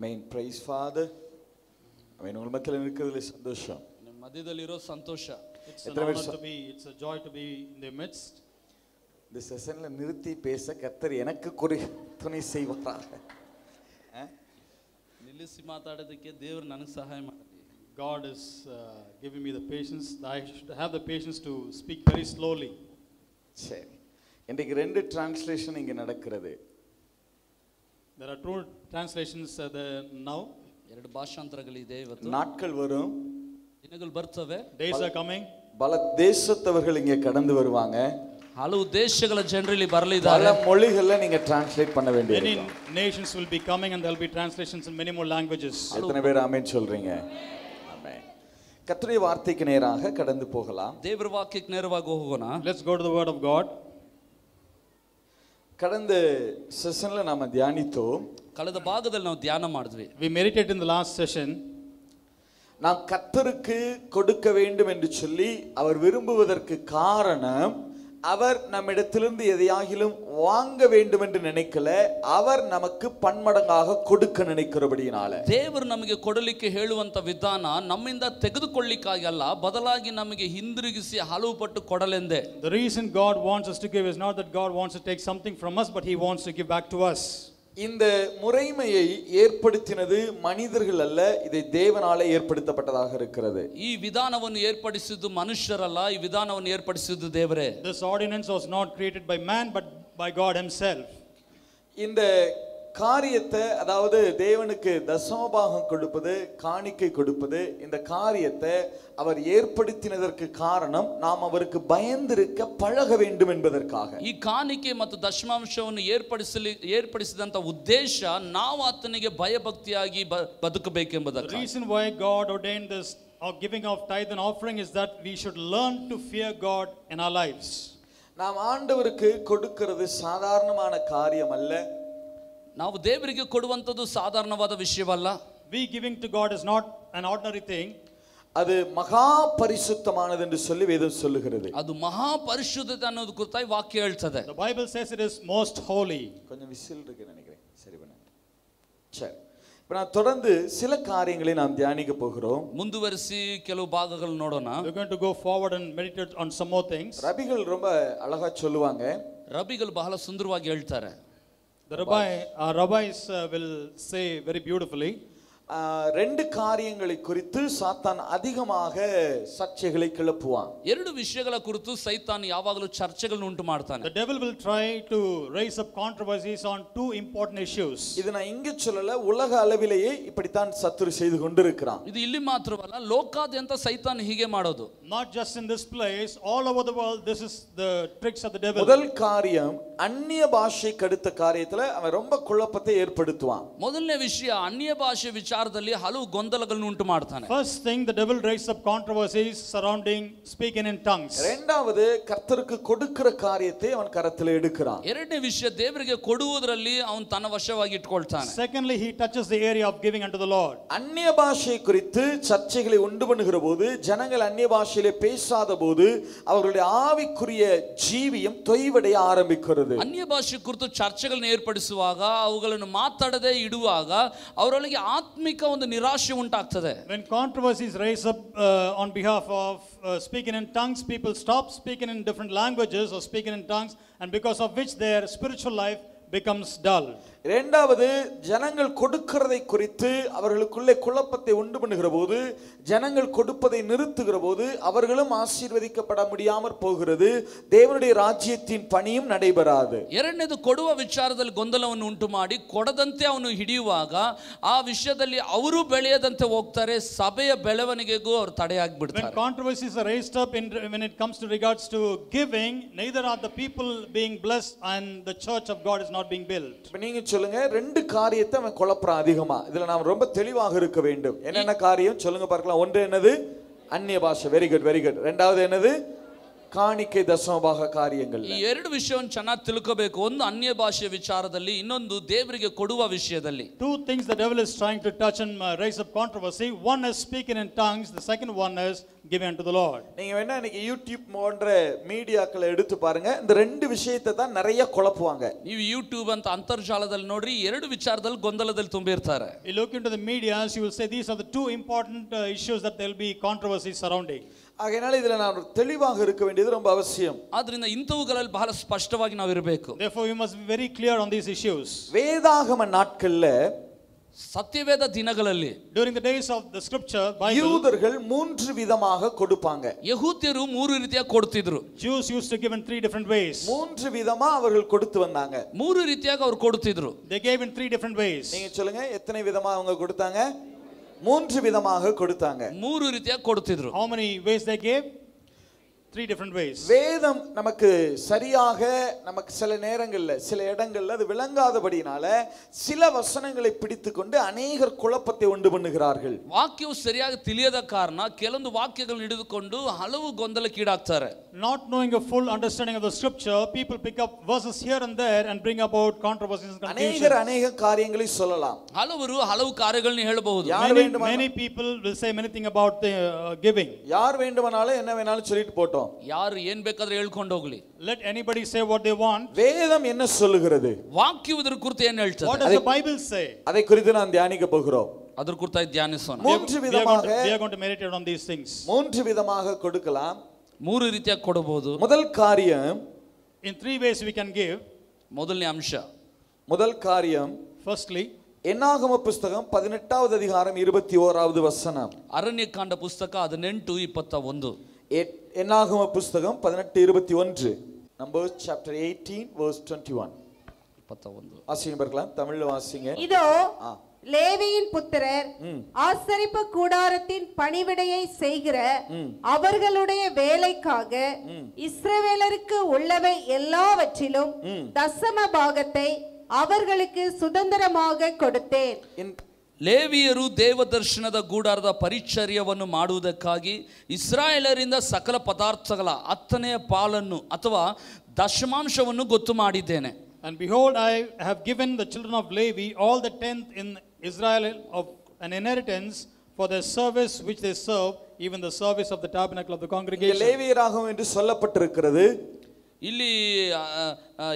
Main praise Father. உங்கள் மத்தியில் இருக்கிறதுல சந்தோஷம். மத்தியிலிரோ சந்தோஷ. It's an honor to be, it's a joy to be in their midst. இந்த செஷன்ல நிறுத்தி பேச கர்த்தர் எனக்கு துணை செய்வாராக. ನಿಲ್ಲಿಸಿ ಮಾತಾಡೋದಕ್ಕೆ ದೇವರು ನನಗೆ ಸಹಾಯ ಮಾಡಲಿ. God is giving me the patience. I should have the patience to speak very slowly. சரி. இன்றைக்கு ரெண்டு டிரான்ஸ்லேஷன் இங்க நடக்கிறது. There are two translations now. ಎರಡು ಭಾಷಾಂತರಗಳಿದೆ ಇವತ್ತು. நாட்கள் வரும். ದಿನಗಳು ಬರ್ತವೆ. Days are coming. பல தேசத்தவர்கள் இங்க கடந்து வருவாங்க. ಹಲವು ದೇಶಗಳ ಜನರು ಇಲ್ಲಿ ಬರಲಿದ್ದಾರೆ. பல மொழிகள்ல நீங்க டிரான்ஸ்லேட் பண்ண வேண்டியிருக்கும். Many nations will be coming and there will be translations in many more languages. எத்தனை பேர் ஆமென் சொல்றீங்க? ஆமென். கர்த்தருடைய வார்த்தைக்கு நேராக கடந்து போகலாம். ದೇವರ ವಾಕ್ಯಕ್ಕೆ ನೇರವಾಗಿ ಹೋಗೋಣ. Let's go to the word of God. கடந்த செஷன்ல நாம தியானித்தோம். ಕಳೆದ ಭಾಗದಲ್ಲಿ ನಾವು ಧ್ಯಾನ ಮಾಡಿದ್ವಿ. We meditated in the last session. நாம் கர்த்தருக்கு கொடுக்க வேண்டும் என்று சொல்லி அவர் விரும்புவதற்கு காரணம் அவர் நம்மிடத்திலிருந்து எதையாகிலும் வாங்க வேண்டும் என்று நினைக்கல, அவர் நமக்கு பன்மடங்காக கொடுக்க நினைக்கிறபடியினால. ದೇವರು ನಮಗೆ ಕೊಡಲಿಕ್ಕೆ ಹೇಳುವಂತ ವಿಧಾನ ನಮ್ಮಿಂದ ತೆಗೆದುಕೊಳ್ಳಿಕ್ಕಾಗಿ ಅಲ್ಲ, ಬದಲಾಗಿ ನಮಗೆ ಹಿಂದಿರುಗಿಸಿ ಹಲವು ಪಟ್ಟು ಕೊಡಲೆಂದೇ. The reason God wants us to give is not that God wants to take something from us, but He wants to give back to us. இந்த முறைமையை ஏற்படுத்தினது மனிதர்கள் அல்ல, இதை தேவனாலே ஏற்படுத்தப்பட்டதாக இருக்கிறது. ಈ ವಿಧಾನವನ್ನು ಏರ್ಪಡಿಸಿದ್ದು ಮನುಷ್ಯರಲ್ಲ, ಈ ವಿಧಾನವನ್ನು ಏರ್ಪಡಿಸಿದ್ದು ದೇವರೇ. This ordinance was not created by man but by God Himself. இந்த காரியத்தை, அதாவது தேவனுக்கு தசமபாகம் கொடுப்பது, காணிக்கை கொடுப்பது, இந்த காரியத்தை அவர் ஏற்படுத்தினதற்கு காரணம் நாம் அவருக்கு பயந்திருக்க பழக வேண்டும் என்பதற்காக. ಈ ಕಾಣಿಕೆ ಮತ್ತು ದಶಮಾಂಶವನ್ನು ಏರ್ಪಡಿಸಿದಂತ ಉದ್ದೇಶ ನಾವು ಆತನಿಗೆ ಭಯಭಕ್ತಿಯಾಗಿ ಬದುಕಬೇಕೆಂಬುದಕ್ಕೆ. The reason why God ordained this giving of tithe and offering is that we should learn to fear God in our lives. நாம் ஆண்டவருக்கு கொடுக்கிறது சாதாரணமான காரியம் அல்ல. ನಾವು ದೇವರಿಗೆ ಕೊಡುವಂತದ್ದು ಸಾಧಾರಣವಾದ ವಿಷಯವಲ್ಲ. We giving to God is not an ordinary thing. அது மகா பரிசுத்தமானது என்று சொல்லி வேதம் சொல்லுகிறது. ಅದು ಮಹಾ ಪರಿಶುದ್ಧತೆ ಅನ್ನೋದು ಕುರಿತಾಗಿ ವಾಕ್ಯ ಹೇಳ್ತದೆ. The Bible says it is most holy. கொஞ்சம் விசில் இருக்கு நினைக்கிறேன். சரி பண்ணுங்க. சரி. இப்போ நான் தொடர்ந்து சில காரியங்களை நாம் தியானிக்க போகிறோம். ಮುಂದುವರಿಸಿ ಕೆಲವು ಭಾಗಗಳು ನೋಡೋಣ. We're going to go forward and meditate on some more things. ரபிகள் ரொம்ப அழகா சொல்லுவாங்க. ರಬಿಗಳು ಬಹಳ ಸುಂದರವಾಗಿ ಹೇಳ್ತಾರೆ. The rabbis will say very beautifully. ரெண்டு காரியங்களை குறித்து சாத்தான் அதிகமாக சர்ச்சைகளை கிளப்புவான். ಎರಡು ವಿಷಯಗಳ ಕುರಿತು ಸೈತಾನ್ ಯಾವಾಗಲೂ ಚರ್ಚೆಗಳನ್ನು ಉಂಟು ಮಾಡ್ತಾನೆ. The devil will try to raise up controversies on two important issues. இது நான் இங்க சொல்லல, உலக அளவிலேயே இப்படித்தான் சத்துரு செய்து கொண்டிருக்கிறான். ಇದು ಇಲ್ಲಿ ಮಾತ್ರವಲ್ಲ, ಲೋಕಾದ್ಯಂತ ಸೈತಾನ್ ಹೀಗೆ ಮಾಡೋದು. Not just in this place, all over the world this is the tricks of the devil. முதல் காரியம், அந்நிய பாஷை கடுத்த காரியத்துல அவன் ரொம்ப குழப்பத்தை ஏற்படுத்துவான். ಮೊದಲನೇ ವಿಷಯ, ಅನ್ಯ ಭಾಷೆ ವಿಚಾರದಲ್ಲಿ ಹಲವು ಗೊಂದಲಗಳನ್ನು ಉಂಟು ಮಾಡ್ತಾನೆ. First thing, the devil raises up controversies surrounding speaking in tongues. இரண்டாவது, கர்த்தருக்கு கொடுக்கிற காரியத்தை அவன் கரத்தில் எடுக்கிறான். ಎರಡನೇ ವಿಷಯ, ದೇವರಿಗೆ ಕೊಡುವುದರಲ್ಲಿ ಅವನು ತನ್ನ ವಶವಾಗಿ ಇಟ್ಕೊಳ್ತಾನೆ. Secondly, he touches the area of giving unto the Lord. அந்நிய பாஷை குறித்து சர்ச்சைகளை உண்டு பண்ணுகிற போது, ஜனங்கள் அந்நிய பாஷையிலே பேசாத போது அவர்களுடைய ஆவிக்குரிய ஜீவியம் தொய்வடைய ஆரம்பிக்கிறது. ಅನ್ಯ ಭಾಷೆ ಕುರಿತು ಚರ್ಚೆಗಳನ್ನು ಏರ್ಪಡಿಸುವಾಗ, ಅವುಗಳನ್ನು ಮಾತಾಡದೆ ಇಡುವಾಗ ಅವರೊಳಗೆ ಆತ್ಮಿಕ ಒಂದು ನಿರಾಶೆ ಉಂಟಾಗ್ತದೆ. When controversies raise up on behalf of speaking in tongues, people stop speaking in different languages or speaking in tongues, and because of which their spiritual life becomes dull. இரண்டாவது, ஜனங்கள் கொடுக்கிறதை குறித்து அவர்களுக்குள்ளே குழப்பத்தை உண்டு பண்ணுகிற போது, ஜனங்கள் கொடுப்பதை நிறுத்துகிற போது அவர்களும் ஆசீர்வதிக்கப்பட முடியாமற் போகிறது, தேவனுடைய ராஜ்யத்தின் பணியும் நடைபெறாது. ಎರಡನೇದು, ಕೊಡುವ ವಿಚಾರದಲ್ಲಿ ಗೊಂದಲವನ್ನು ಉಂಟು ಮಾಡಿ ಕೊಡದಂತೆ ಅವನು ಹಿಡಿಯುವಾಗ ಆ ವಿಷಯದಲ್ಲಿ ಅವರು ಬೆಳೆಯದಂತೆ ಹೋಗ್ತಾರೆ, ಸಭೆಯ ಬೆಳವಣಿಗೆಗೂ ಅವರು ತಡೆಯಾಗ್ಬಿಡ್ತಾರೆ. When controversies are raised up when it comes to regards to giving, neither are the people being blessed and the church of God is not being built. நீங்க சொல்லுங்க, ரெண்டு காரியத்தை அவன் குழப்பறான் அதிகமா. இதுல நாம் ரொம்ப தெளிவாக இருக்க வேண்டும். என்னென்ன காரியம் சொல்லுங்க பார்க்கலாம். ஒன்று என்னது? அந்நிய பாஷை. Very good, very good. இரண்டாவது என்னது? ಕಾಣಿಕೆ ದಶಮಭಾಗ ಕಾರ್ಯಗಳು. ಈ ಎರಡು ವಿಷಯವನ್ನು ಚೆನ್ನಾಗಿ ತಿಳ್ಕೋಬೇಕು. ಒಂದು ಅನ್ಯ ಭಾಷೆಯ ವಿಚಾರದಲ್ಲಿ, ಇನ್ನೊಂದು ದೇವರಿಗೆ ಕೊಡುವ ವಿಷಯದಲ್ಲಿ. Two things the devil is trying to touch and raise up controversy. One is speaking in tongues, the second one is giving unto the Lord. நீங்க வேணா இன்னைக்கு யூடியூப் போன்ற மீடியாக்களை எடுத்து பாருங்க, இந்த ரெண்டு விஷயத்தை தான் நிறைய குழப்புவாங்க. ನೀವು ಯೂಟ್ಯೂಬ್ ಅಂತ ಅಂತರ್ಜಾಲದಲ್ಲಿ ನೋಡ್ರಿ, ಎರಡು ವಿಚಾರದಲ್ಲಿ ಗೊಂದಲದಲ್ಲಿ ತುಂಬಿರ್ತಾರೆ. You look into the medias, you will say these are the two important issues that there will be controversy surrounding. ஆகையால இதுல நான் தெளிவாக இருக்க வேண்டியது ரொம்ப அவசியம். ಆದ್ರಿಂದ ಇಂಥವುಗಳಲ್ಲಿ ಬಹಳ ಸ್ಪಷ್ಟವಾಗಿ ನಾವು ಇರಬೇಕು. Therefore we must be very clear on these issues. வேதாகம நாட்கள்ல, ಸತ್ಯವೇದ ದಿನಗಳಲ್ಲಿ, during the days of the scripture Bible, யூதர்கள் மூன்று விதமாக கொடுப்பாங்க. ಯಹೂದ್ಯರು ಮೂರು ರೀತಿಯಾಗಿ ಕೊಡ್ತಿದ್ರು. Jews used to give in three different ways. மூன்று விதமா அவர்கள் கொடுத்து வந்தாங்க. ಮೂರು ರೀತಿಯಾಗಿ ಅವರು ಕೊಡ್ತಿದ್ರು. They gave in three different ways. நீங்க சொல்லுங்க, எத்தனை விதமா அவங்க கொடுத்தாங்க? மூன்று விதமாக கொடுத்தாங்க. ಮೂರು ರೀತಿಯಾಗಿ ಕೊಡ್ತಿದ್ರು. How many ways they gave? Three different ways. வேதம் நமக்கு சரியாக, நமக்கு சில நேரங்கள்ல சில இடங்கள்ல அது விளங்காதபடினால சில வசனங்களை பிடித்துக்கொண்டு அநேகர் குழப்பத்தை உண்டு பண்ணுகிறார்கள். ವಾಕ್ಯವು ಸರಿಯಾಗಿ ತಿಳಿಯದ ಕಾರಣ ಕೆಲವೊಂದು ವಾಕ್ಯಗಳನ್ನು ಹಿಡಿದುಕೊಂಡು ಹಲವು ಗೊಂದಲಕ್ಕೀಡಾಗ್ತಾರೆ. Not knowing a full understanding of the scripture, people pick up verses here and there and bring about controversies and confusion. அநேக காரியங்களை சொல்லலாம். ಹಲವರು ಹಲವು ಕಾರ್ಯಗಳನ್ನು ಹೇಳಬಹುದು. Many people will say many things about the giving. யார் வேண்டுமானாலும் என்ன வேணாலும் சொல்லிட்டு போட்டோம். ಯಾರು ಏನ್ ಬೇಕಾದ್ರೆ ಹೇಳ್ಕೊಂಡು ಹೋಗ್ಲಿ. Let anybody say what they want. வேதம் என்ன சொல்லுகிறது? ವಾಕ್ಯವು ಇದರ ಕುರಿತು ಏನು ಹೇಳ್ತದೆ? What does the Bible say? அதை குறித்து நாம் தியானிக்க போகிறோம். ಅದರ ಕುರಿತಾಗಿ ಧ್ಯಾನಿಸೋಣ. மூன்று விதமாக we are going to meditate on these things. மூன்று விதமாக கொடுக்கலாம். ಮೂರು ರೀತಿಯಾಗಿ ಕೊಡಬಹುದು. முதல் காரியம், in three ways we can give. ಮೊದಲನೇ ಅಂಶ, முதல் காரியம், firstly, என்னாகம புஸ்தகம் 18வது அதிகாரம் 21வது வசனம். ಅರಣ್ಯಕಾಂಡ ಪುಸ್ತಕ 18:21. என்னாகம புஸ்தகம் 18:21. Numbers chapter 18 verse 21. 21. வாசிங்க பார்க்கலாம், தமிழ்ல வாசிங்க. இதோ லேவியின் புத்திரர் ஆசரிப்பு கூடாரத்தின் பணிவிடையை செய்கிற அவர்களுடைய வேலைக்காக இஸ்ரவேலருக்கு உள்ளவை எல்லாவற்றிலும் தசம பாகத்தை அவர்களுக்கு சுதந்திரமாக கொடுத்தேன். ಲೇವಿಯರು ದೇವದರ್ಶನದ ಗೂಡಾರದ ಪರಿಚರ್ಯವನ್ನು ಮಾಡುವುದಕ್ಕಾಗಿ ಇಸ್ರಾಯೇಲರಿಂದ ಸಕಲ ಪದಾರ್ಥಗಳ 10ನೇ ಪಾಲನ್ನು ಅಥವಾ ದಶಮಾಂಶವನ್ನು ಗೊತ್ತು ಮಾಡಿದ್ದೇನೆ. And behold, I have given the children of Levi all the 10th in Israel of an inheritance for their service which they serve, even the service of the tabernacle of the congregation. லேவியராகமம் என்று சொல்லப்பட்டிருக்கிறது. ಇಲ್ಲಿ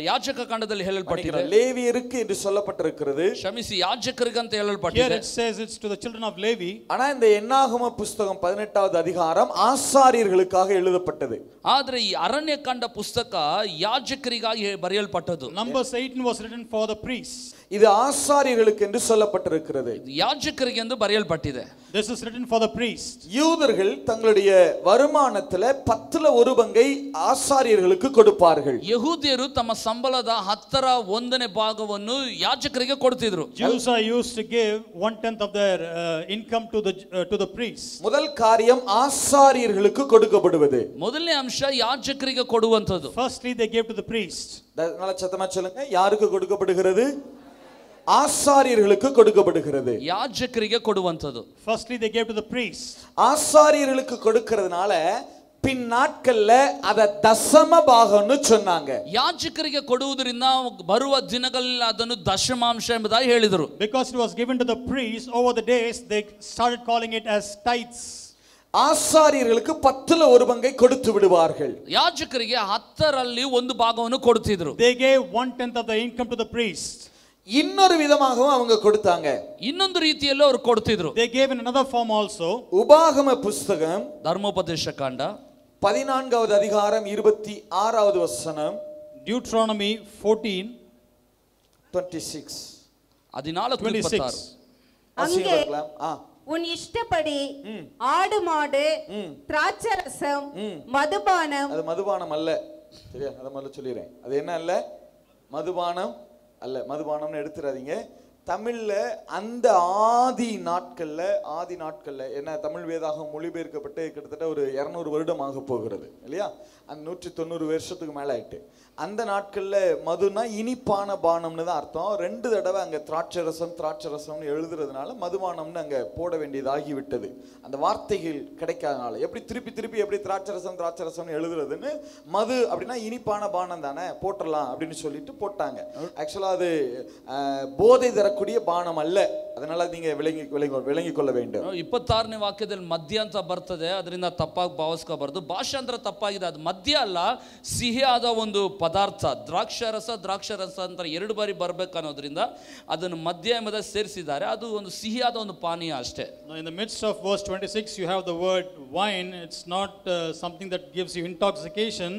ಯಾಜಕ ಕಾಂಡದಲ್ಲಿ ಹೇಳಲ್ಪಟ್ಟಿದೆ. லேவியருக்கு என்று சொல்லப்பட்டிருக்கிறது. ಕ್ಷಮಿಸಿ, ಯಾಜಕರಿಗೆ ಅಂತ ಹೇಳಲ್ಪಟ್ಟಿದೆ. Here it says it's to the children of Levi. ஆனா இந்த என்னாகம புஸ்தகம் 18வது அதிகாரம் ஆசாரியர்களுக்காக எழுதப்பட்டது. ಆದರೆ ಈ ಅರಣ್ಯಕಾಂಡ ಪುಸ್ತಕ ಯಾಜಕರಿಗಾಗಿ ಬರೆಯಲ್ಪಟ್ಟದ್ದು. Numbers 18 was written for the priests. இது ஆசாரியர்களுக்கு என்று சொல்லப்பட்டிருக்கிறது. ಯಾಜಕರಿಗೆ ಎಂದು ಬರೆಯಲ್ಪಟ್ಟಿದೆ. This is written for the priests. யூதர்கள் தங்களுடைய வருமானத்துல 10ல 1 பங்கை ஆசாரியர்களுக்கு கொடுப்பார்கள். ಯಹೂದ್ಯರು ತಮ್ಮ ಸಂಬಳದ 1/10 ಭಾಗವನ್ನು ಯಾಜಕರಿಗೆ ಕೊಡ್ತಿದ್ರು. Jews are used to give 1/10 of their income to the priests. முதல் காரியம் ஆசாரியர்களுக்கு கொடுக்கப்படுவது. ಮೊದಲನೇ ಅಂಶ ಯಾಜಕರಿಗೆ ಕೊಡುವಂತದ್ದು. Firstly they gave to the priests. நல்ல சத்தமா சொல்லுங்க, யாருக்கு கொடுக்கப்படுகிறது? ஆசாரியர்களுக்கு கொடுக்கப்படுகிறது. ಯಾಜಕರಿಗೆ ಕೊಡುವಂತದ್ದು. Firstly they gave to the priests. ஆசாரியர்களுக்கு கொடுக்கிறதுனால பின் நாட்கள்ல அத தசம பாகம்னு சொன்னாங்க. ಯಾಜಕರಿಗೆ ಕೊಡುವುದರಿಂದ ಬರುವ ದಿನಗಳಲ್ಲಿ ಅದನ್ನು ದಶಮಾಂಶ ಎಂಬುದಾಗಿ ಹೇಳಿದರು. Because it was given to the priests, over the days they started calling it as tithes. ஆசாரியர்களுக்கு 10ல 1 பங்கை கொடுத்து விடுவார்கள். ಯಾಜಕರಿಗೆ 10ರಲ್ಲಿ 1 ಭಾಗವನ್ನು ಕೊಡುತ್ತಿದ್ರು. They gave 1/10 of the income to the priests. இன்னொரு விதமாகவும் அவங்க கொடுத்தாங்க. ಇನ್ನೊಂದು ರೀತಿಯಲ್ಲೂ ಅವರು ಕೊಡುತ್ತಿದ್ರು. They gave in another form also. உபாகம புஸ்தகம் ಧರ್ಮೋಪದೇಶ ಕಾಂಡ 14வது அதிகாரம் 26வது வசனம். Deuteronomy 14:26. 14:26. அங்கே உன் இஷ்டப்படி ஆடு மாடு திராட்சரசம் மதுபானம், அது மதுபானம் அல்ல, சரியா? அத முதல்ல சொல்லிறேன். அது என்ன அல்ல? மதுபானம் அல்ல. மதுபானம்னு எடுத்துறாதீங்க. தமிழ்ல அந்த ஆதி நாட்கள்ல என்ன தமிழ் வேதாகம் மொழிபெயர்க்கப்பட்டு கிட்டத்தட்ட ஒரு 200 வருடம் ஆக போகிறது இல்லையா? அந்த 190 வருஷத்துக்கு மேல ஆயிட்டு. அந்த நாட்கள்ல மதுனா இனிப்பான பானம்னு தான் அர்த்தம். 2 தடவை அங்க திராட்சரசம்னு எழுதுறதுனால மதுபானம்னு அங்க போட வேண்டியதாகி விட்டது. அந்த வார்த்தைகள் கிடைக்காதனால எப்படி திருப்பி எப்படி திராட்சரசம்னு எழுதுறதுன்னு, மது அப்படின்னா இனிப்பான பானம் தானே, போட்டுடலாம் அப்படின்னு சொல்லிட்டு போட்டாங்க. ஆக்சுவலா அது போதை தரக்கூடிய பானம் அல்ல. ಅದನ್ನೆಲ್ಲ ನೀವು ವಿಳಂಗಿಕೊಳ್ಳ வேண்டும். 26ನೇ ವಾಕ್ಯದಲ್ಲಿ ಮದ್ಯ ಅಂತ ಬರ್ತದೆ, ಅದರಿಂದ ತಪ್ಪಾಗಿ ಭಾವಿಸ್ಕೋಬಾರ್ದು. ಭಾಷಾಂತರ ತಪ್ಪಾಗಿದೆ. ಅದು ಮದ್ಯ ಅಲ್ಲ, ಸಿಹಿಯಾದ ಒಂದು ಪದಾರ್ಥ. ದ್ರಾಕ್ಷಾರಸ ಅಂತ 2 ಬಾರಿ ಬರಬೇಕು ಅನ್ನೋದ್ರಿಂದ ಅದನ್ನು ಮದ್ಯ ಎಂಬುದಾಗಿ ಸೇರಿಸಿದ್ದಾರೆ. ಅದು ಒಂದು ಸಿಹಿಯಾದ ಒಂದು ಪಾನೀಯ ಅಷ್ಟೇ. In the midst of verse 26 you have the word wine. It's not something that gives you intoxication.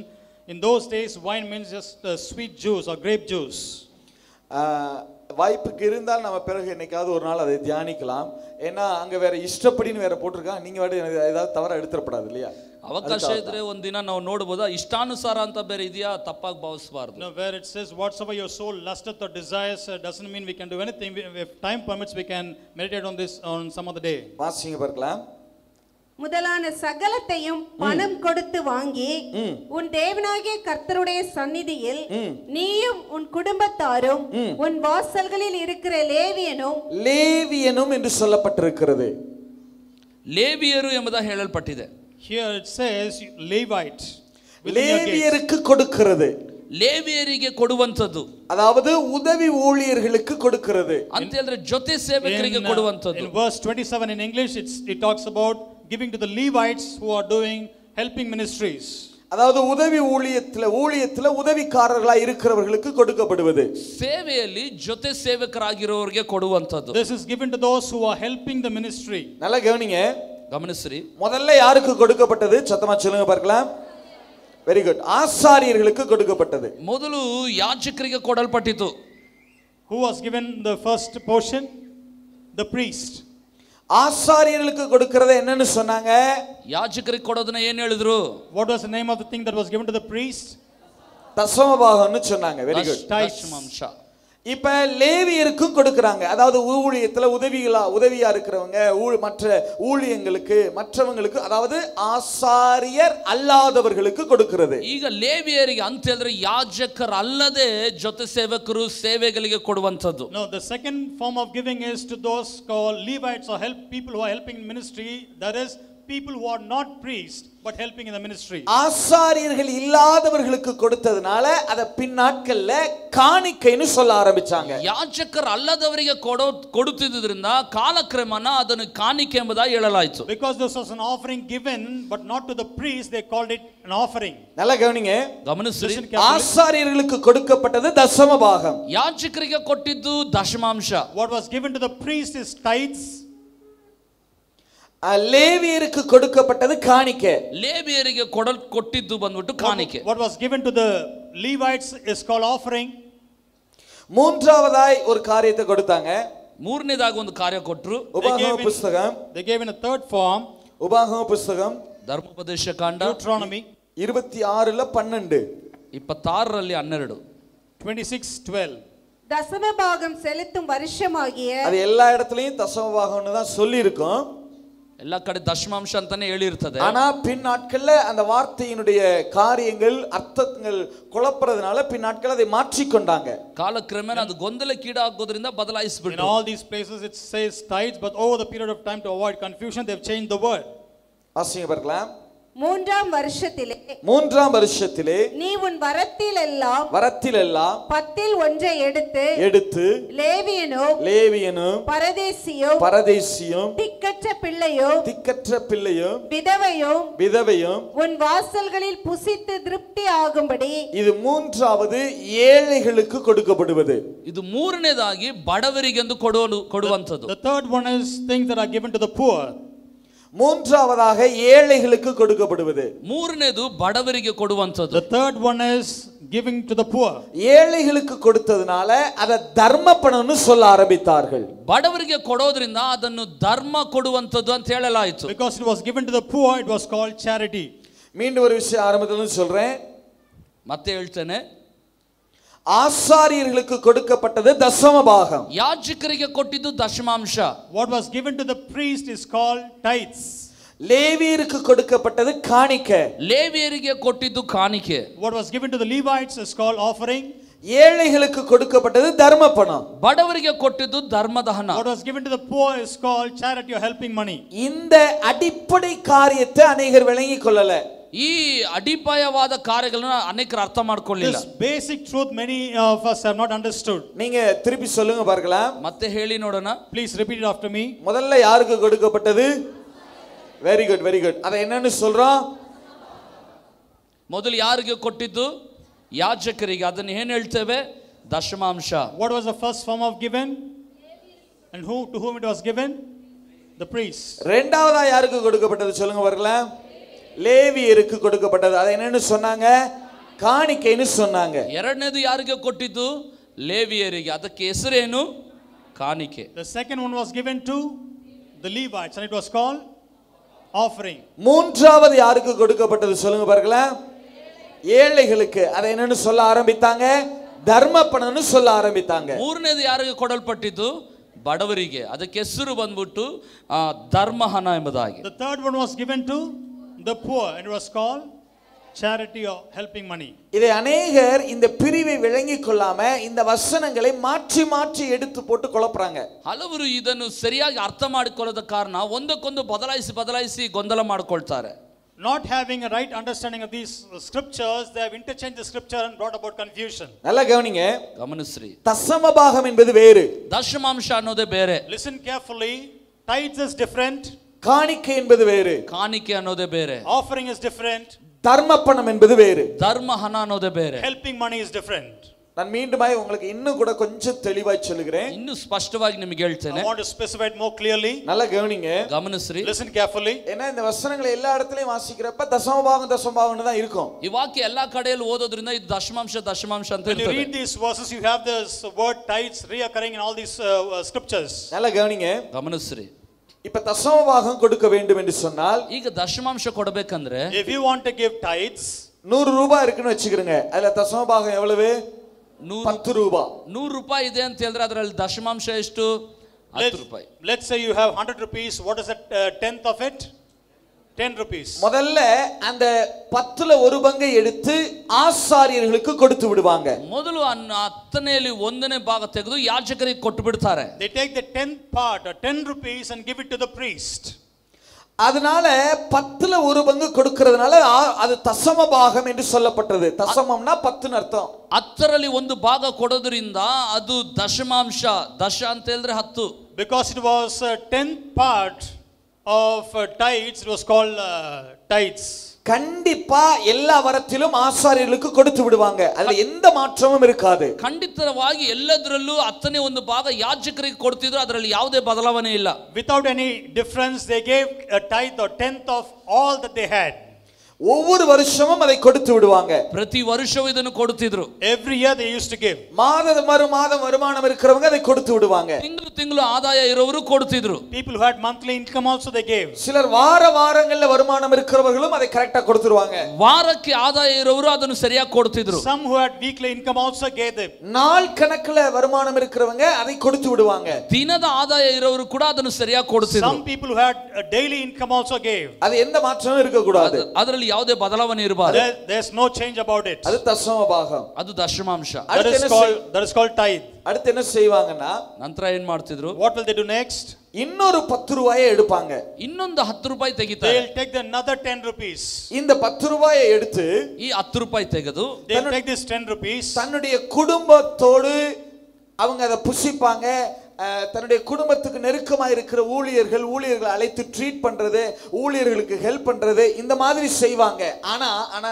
In those days wine means just sweet juice or grape juice. வாய்ப்புக்கு இருந்தால் நம்ம பிறகு என்னைக்காவது ஒரு நாள் அதை தியானிக்கலாம். ஏன்னா அங்க வேற இஷ்டப்படின்னு வேற போட்டிருக்காங்க. நீங்க ஏதாவது தவற எடுத்துறப்படாது இல்லையா? ಅವಕಾಶ ಇದ್ರೆ ಒಂದಿನ ನಾವು ನೋಡಬಹುದು. ಇಷ್ಟಾನುಸಾರ ಅಂತ ಬೇರೆ ಇದೆಯಾ, ತಪ್ಪಾಗಿ ಭಾವಿಸಬಾರದು. No, where it says whatsoever your soul lusteth or desires doesn't mean we can do anything. If time permits we can meditate on this on some other day. வாசிங்க பார்க்கலாம். முதலான சகலத்தையும் பணம் கொடுத்து வாங்கி உன் தேவனாகிய கர்த்தருடைய சந்நிதியில் நீயும் உன் குடும்பத்தாரும் உன் வாசல்களில் இருக்கிற லேவியனும் என்று சொல்லப்பட்டிருக்கிறது. ಲೇವಿಯರು ಎಂಬುದಾಗಿ ಹೇಳಲ್ಪಟ್ಟಿದೆ. Here it says Levite. ಲೇವಿಯருக்கு கொடுக்கிறது. ಲೇವಿಯರಿಗೆ ಕೊಡುವಂತದ್ದು, அதாவது உதவி ஊழியர்களுக்கு கொடுக்கிறது ಅಂತ ಹೇಳಿದ್ರೆ ಜೊತೆ ಸೇವಕರಿಗೆ ಕೊಡುವಂತದ್ದು. In verse 27 in English it talks about giving to the Levites who are doing helping ministries. அதாவது உதவி ஊழியத்துல உதவிக்காரர்களாய் இருக்கிறவர்களுக்கு கொடுக்கப்படுவது. ಸೇವೆಯಲ್ಲಿ ಜೊತೆ ಸೇವಕರಾಗಿರೋರಿಗೆ ಕೊಡುವಂತದ್ದು. This is given to those who are helping the ministry. நல்லா கவனிங்க, ಗಮನಿಸ್ರಿ. முதல்ல யாருக்கு கொடுக்கப்பட்டது? சத்தமா சொல்லுங்க பார்க்கலாம். Very good. ஆசாரியர்களுக்கு கொடுக்கப்பட்டது. ಮೊದಲು ಯಾಜಕರಿಗೆ ಕೊಡಲ್ಪಟ್ಟಿತು. Who was given the first portion? The priest. ஆசாரியர்களுக்கு கொடுக்கிறது என்னன்னு சொன்னாங்க? ಯಾಜಕರಿಗೆ ಕೊಡೋದನ್ನ ಏನು ಹೇಳಿದ್ರು? What was the name of the thing that was given to the priest? தசமபாகம்னு சொன்னாங்க. Very good. தசமாம்ச. இப்ப லேவியருக்கும் கொடுக்கறாங்க. அதாவது ஊழியத்துல உதவியா இருக்கிறவங்க, மற்ற ஊழியங்களுக்கு மற்றவங்களுக்கு, அதாவது ஆசாரியர் அல்லாதவர்களுக்கு கொடுக்கிறது. ಈಗ ಲೇವಿಯರಿಗೆ ಅಂತ ಹೇಳಿದ್ರೆ ಯಾಜಕರು ಅಲ್ಲದೆ ಜೊತೆ ಸೇವಕರು ಸೇವೆಗಳಿಗೆ ಕೊಡುವಂತದ್ದು. No, the second form of giving is to those called Levites or people who are helping in ministry, that is people who are not priests but helping in the ministry. ஆசாரியர்கள் இல்லாதவர்களுக்கு கொடுத்ததனால அத பின்னாட்கள்ல காணிக்கைன்னு சொல்ல ஆரம்பிச்சாங்க. ಯಾಜಕರು ಅಲ್ಲದವರಿಗೆ ಕೊಡುತ್ತಿದ್ದರಿಂದ ಕಾಲಕ್ರಮೇಣ ಅದನ್ನು ಕಾಣಿಕೆ ಎಂಬುದಾಗಿ ಹೇಳಲಾಯಿತು. Because this was an offering given but not to the priest, they called it an offering. நல்லா கவனிங்க, ಗಮನಿಸಿ. ஆசாரியர்களுக்கு கொடுக்கப்பட்டது தசம பாகம். ಯಾಜಕರಿಗೆ ಕೊಟ್ಟಿದ್ದು ದಶಮಾಂಶ. What was given to the priest is tithes. லேவியருக்கு கொடுக்கப்பட்டது காணிக்கை. ಲೇವಿಯರಿಗೆ ಕೊಟ್ಟಿದ್ದು ಬಂದ್ಬಿಟ್ಟು ಕಾಣಿಕೆ. What was given to the Levites is called offering. மூன்றாவதாய் ஒரு காரியத்தை கொடுத்தாங்க. ಮೂರನೇದಾಗಿ ಒಂದು ಕಾರ್ಯ ಕೊಟ್ಟರು. உபாகம புத்தகம். They gave in a third form. உபாகம புத்தகம் ಧರ್ಮೋಪದೇಶ ಕಾಂಡ Deuteronomy 26:12. 26ರಲ್ಲಿ 12. 26:12. தசம பாகம் செலுத்தும் வருஷமாகிய, அது எல்லா இடத்துலயும் தசம பாகம்னு தான் சொல்லி இருக்கும். எல்லா ಕಡೆ ದಶಮಾಂಶ ಅಂತಾನೆ ಹೇಳಿರ್ತದೆ. ஆனா பின் நாட்கள்ல அந்த வார்த்தையினுடைய காரியங்கள் அர்த்தங்கள் குழப்பறதுனால பின் நாட்கள் அதை மாற்றி கொண்டாங்க. ಕಾಲಕ್ರಮೇಣ ಅದು ಗೊಂದಲಕ್ಕೀಡಾಗೋದ್ರಿಂದ ಬದಲಾಯಿಸಿಬಿಟ್ರು. In all these places it says tithes, but over the period of time to avoid confusion they have changed the word. வாசிங்க பார்க்கலாம். மூன்றாம் வருஷத்திலே நீ உன் வரத்தில் எல்லாம் 10ல் 1 எடுத்து லேவியனும் பரதேசியும் திக்கற்ற பிள்ளையும் விதவையும் உன் வாசல்களில் புசித்து திருப்தி ஆகும்படி, இது மூன்றாவது ஏழைகளுக்கு கொடுக்கப்படுவது. ಇದು ಮೂರನೇದಾಗಿ ಬಡವರಿಗೆಂದು ಕೊಡುವಂತದ್ದು. The third one is things that are given to the poor. மூன்றாவதாக ஏழைகளுக்கு கொடுக்கப்படுவது. ಮೂರನೇದು ಬಡವರಿಗೆ ಕೊಡುವಂತದ್ದು. The third one is giving to the poor. ஏழைகளுக்கு கொடுத்ததனால அத தர்ம பணம்னு சொல்ல ஆரம்பித்தார்கள். ಬಡವರಿಗೆ ಕೊಡೋದ್ರಿಂದ ಅದನ್ನು ಧರ್ಮ ಕೊಡುವಂತದ್ದು ಅಂತ ಹೇಳಲಾಯಿತು. Because it was given to the poor, it was called charity. மீண்டும் ஒரு விஷயம் ஆரம்பத்துல சொல்றேன், ಮತ್ತೆ ಹೇಳ್ತೇನೆ. ஆசாரியர்களுக்கு கொடுக்கப்பட்டது தசம பாகம். ಯಾಜಕರಿಗೆ ಕೊಟ್ಟಿದ್ದು ದಶಮಾಂಶ. What was given to the priest is called tithes. லேவியருக்கு கொடுக்கப்பட்டது காணிக்கை. ಲೇವಿಯರಿಗೆ ಕೊಟ್ಟಿದ್ದು ಕಾಣಿಕೆ. What was given to the Levites is called offering. ஏழைகளுக்கு கொடுக்கப்பட்டது தர்ம பணம். ಬಡವರಿಗೆ ಕೊಟ್ಟಿದ್ದು ಧರ್ಮದಹನ. What was given to the poor is called charity or helping money. இந்த அடிப்படை காரியத்தை அநேகர் விளங்கிக் கொள்ளல. ಈ ಅಡಿಪಾಯವಾದ ಕಾರ್ಯಗಳನ್ನು ಅನೇಕರು ಅರ್ಥ ಮಾಡ್ಕೊಳ್ಳಿಲ್ಲ. This basic truth many of us have not understood. நீங்க திருப்பி சொல்லுங்க பார்க்கலாம். ಮತ್ತೆ ಹೇಳಿ ನೋಡೋಣ. Please repeat it after me. முதல்ல யாருக்கு கொடுக்கப்பட்டது? Very good very good. அத என்னன்னு சொல்றோம்? ಮೊದಲು ಯಾರಿಗೆ ಕೊಟ್ಟಿದ್ದು? ಯಾಜಕರಿಗೆ. ಅದನ್ನು ಏನು ಹೇಳ್ತೇವೆ? ದಶಮಾಂಶ. What was the first form of given? And to whom it was given? The priest. இரண்டாவதா யாருக்கு கொடுக்கப்பட்டது சொல்லுங்க பார்க்கலாம். லேவியருக்கு கொடுக்கப்பட்டது. அத என்னன்னு சொன்னாங்க? காணிக்கைன்னு சொன்னாங்க. ಎರಡನೇದು ಯಾರಿಗೆ ಕೊಟ್ಟಿದ್ದು? ಲೇವಿಯರಿಗೆ. ಅದಕ್ಕೆ ಹೆಸರೇನು? ಕಾಣಿಕೆ. The second one was given to the Levites and it was called offering. மூன்றாவது யாருக்கு கொடுக்கப்பட்டது சொல்லுங்க பார்க்கலாம். ஏழைகளுக்கு. அத என்னன்னு சொல்ல ஆரம்பித்தாங்க? தர்ம பணம்னு சொல்ல ஆரம்பித்தாங்க. ಮೂರನೇದು ಯಾರಿಗೆ ಕೊಡಲ್ಪಟ್ಟಿದ್ದು? ಬಡವರಿಗೆ. ಅದಕ್ಕೆ ಹೆಸರು ಬಂದ್ಬಿಟ್ಟು ಧರ್ಮಹನ ಎಂಬುದಾಗಿ. The third one was given to the poor and it was called charity or helping money. இதை அநேகர் இந்த பிரிவை விளங்கிக் கொள்ளாம இந்த வசனங்களை மாற்றி மாற்றி எடுத்து போட்டு குழப்பறாங்க. ಹಲವರು ಇದನ್ನು ಸರಿಯಾಗಿ ಅರ್ಥ ಮಾಡಿಕೊಳ್ಳದ ಕಾರಣ ಒಂದಕ್ಕೊಂದು ಬದಲಾಯಿಸಿ ಗೊಂದಲ ಮಾಡಿಕೊಳ್ತಾರೆ. Not having a right understanding of these scriptures, they have interchanged the scripture and brought about confusion. நல்லா கவனிங்க. ಗಮನಿಸ್ರಿ. தசம பாகம் என்பது வேறு. ದಶಮಾಂಶ ಅನ್ನೋದೇ ಬೇರೆ. Listen carefully. Tithes is different. காணிக்கை என்பது வேறு. ಕಾಣಿಕೆ ಅನ್ನೋದೇ ಬೇರೆ. Offering is different. தர்ம பணம் என்பது வேறு. ಧರ್ಮಹನ ಅನ್ನೋದೇ ಬೇರೆ. Helping money is different. நான் மீண்டுமாய் உங்களுக்கு இன்னும் கூட கொஞ்சம் தெளிவாய் சொல்லுகிறேன். ಇನ್ನು ಸ್ಪಷ್ಟವಾಗಿ ನಿಮಗೆ ಹೇಳ್ತೇನೆ. I want to specify it more clearly. நல்லா கவனிங்க. ಗಮನಿಸ್ರಿ. Listen carefully. ஏன்னா இந்த வசனங்களை எல்லா இடத்துலயும் வாசிக்கிறப்ப தசம பாகம்னு தான் இருக்கும். ಈ ವಾಕ್ಯ ಎಲ್ಲಾ ಕಡೆಯಲ್ಲಿ ಓದೋದ್ರಿಂದ ಇದು ದಶಮಾಂಶ ಅಂತ When you ಇರ್ತದೆ. read these verses, you have this word tithes reoccurring in all these scriptures. நல்லா கவனிங்க. ಗಮನಿಸ್ರಿ. இப்ப தசம பாகம் கொடுக்க வேண்டும் என்று சொன்னால் ಈಗ ದಶಮಾಂಶ ಕೊಡಬೇಕಂದ್ರೆ If you want to give tithes, 100 ரூபாய் இருக்குன்னு வெச்சுக்கிறங்க. அதுல தசம பாகம் எவ்வளவு? 10 ரூபாய். 100 ರೂಪಾಯಿ ಇದೆ ಅಂತ ಹೇಳಿದ್ರೆ ಅದರಲ್ಲಿ ದಶಮಾಂಶ ಎಷ್ಟು? 10 ರೂಪಾಯಿ. Let's say you have 100 rupees. What is that tenth of it? 10 rupees. முதல்ல அந்த 10ல ஒரு பங்கை எடுத்து ஆசாரியர்களுக்கு கொடுத்து விடுவாங்க. ಮೊದಲು 10ನೇಲಿ 1ನೇ ಭಾಗ ತೆಗೆದು ಯಾಜಕರಿಗೆ ಕೊಟ್ಟು ಬಿಡ್ತಾರೆ. They take the 10th part or 10 rupees and give it to the priest. அதனால 10ல ஒரு பங்கு கொடுக்கிறதுனால அது தசம பாகம் என்று சொல்லப்பட்டது. தசமம்னா 10ன்னு அர்த்தம். 10ರಲ್ಲಿ ಒಂದು ಭಾಗ ಕೊಡೋದ್ರಿಂದ ಅದು ದಶಮಾಂಶ. ದಶ ಅಂತ ಹೇಳಿದ್ರೆ 10. Because it was 10th part of tithes, it was called tithes. கண்டிப்பா எல்லா வரத்திலும் ஆசாரியர்களுக்கு கொடுத்து விடுவாங்க. அதுல எந்த மாற்றமும் இருக்காது. ಖಂಡಿತವಾಗಿ ಎಲ್ಲದರಲ್ಲೂ 10ನೇ ಒಂದು ಭಾಗ ಯಾಜಕರಿಗೆ ಕೊಡ್ತಿದ್ರು. ಅದರಲ್ಲಿ ಯಾವುದೇ ಬದಲಾವಣೆ ಇಲ್ಲ. Without any difference, they gave a tithe or tenth of all that they had. ஒவ்வொரு வருஷமும் அதை கொடுத்து விடுவாங்க. ಪ್ರತಿ ವರ್ಷವೂ ಇದನ್ನು ಕೊಡುತ್ತಿದ್ರು. Every year they used to give. மாதம் வருமானம் இருக்கிறவங்க அதை கொடுத்து விடுவாங்க. ತಿಂಗಳು ಆದಾಯ ಇರೋರು ಕೊಡುತ್ತಿದ್ರು. People who had monthly income also they gave. சிலர் வாரங்கள்ல வருமானம் இருக்கிறவர்களும் அதை கரெக்ட்டா கொடுத்துருவாங்க. ವಾರಕ್ಕೆ ಆದಾಯ ಇರೋರು ಅದನ್ನು ಸರಿಯಾಗಿ ಕೊಡುತ್ತಿದ್ರು. Some who had weekly income also gave them. நாள் கணக்குல வருமானம் இருக்கிறவங்க அதை கொடுத்து விடுவாங்க. ದಿನದ ಆದಾಯ ಇರೋರು ಕೂಡ ಅದನ್ನು ಸರಿಯಾಗಿ ಕೊಡುತ್ತಿದ್ರು. Some people who had a daily income also gave. அது எந்த மாற்றமும் இருக்க கூடாது. ಅದರಲ್ಲಿ ಯಾವುದೇ ಬದಲಾವಣೆ ಇರಬಾರದು. There's no change about it. அது தசம பாகம். ಅದು ದಶಮಾಂಶ. That is called tithe. அடுத்து என்ன செய்வாங்கன்னா ನಂತರ ಏನ್ ಮಾಡ್ತಿದ್ರು? What will they do next? இன்னொரு 10 ரூபாயை எடுப்பாங்க. ಇನ್ನೊಂದು 10 ರೂಪಾಯಿ ತೆಗಿತಾರೆ. They'll take another 10 rupees. இந்த 10 ரூபாயை எடுத்து ಈ 10 ರೂಪಾಯಿ ತೆಗೆದು they'll take this 10 rupees. தன்னுடைய குடும்பத்தோடு அவங்க அதை புசிப்பாங்க. தன்னுடைய குடும்பத்துக்கு நெருக்கமாக இருக்கிற ஊழியர்களை அழைத்து ட்ரீட் பண்றது, ஊழியர்களுக்கு ஹெல்ப் பண்றது, இந்த மாதிரி செய்வாங்க. ஆனா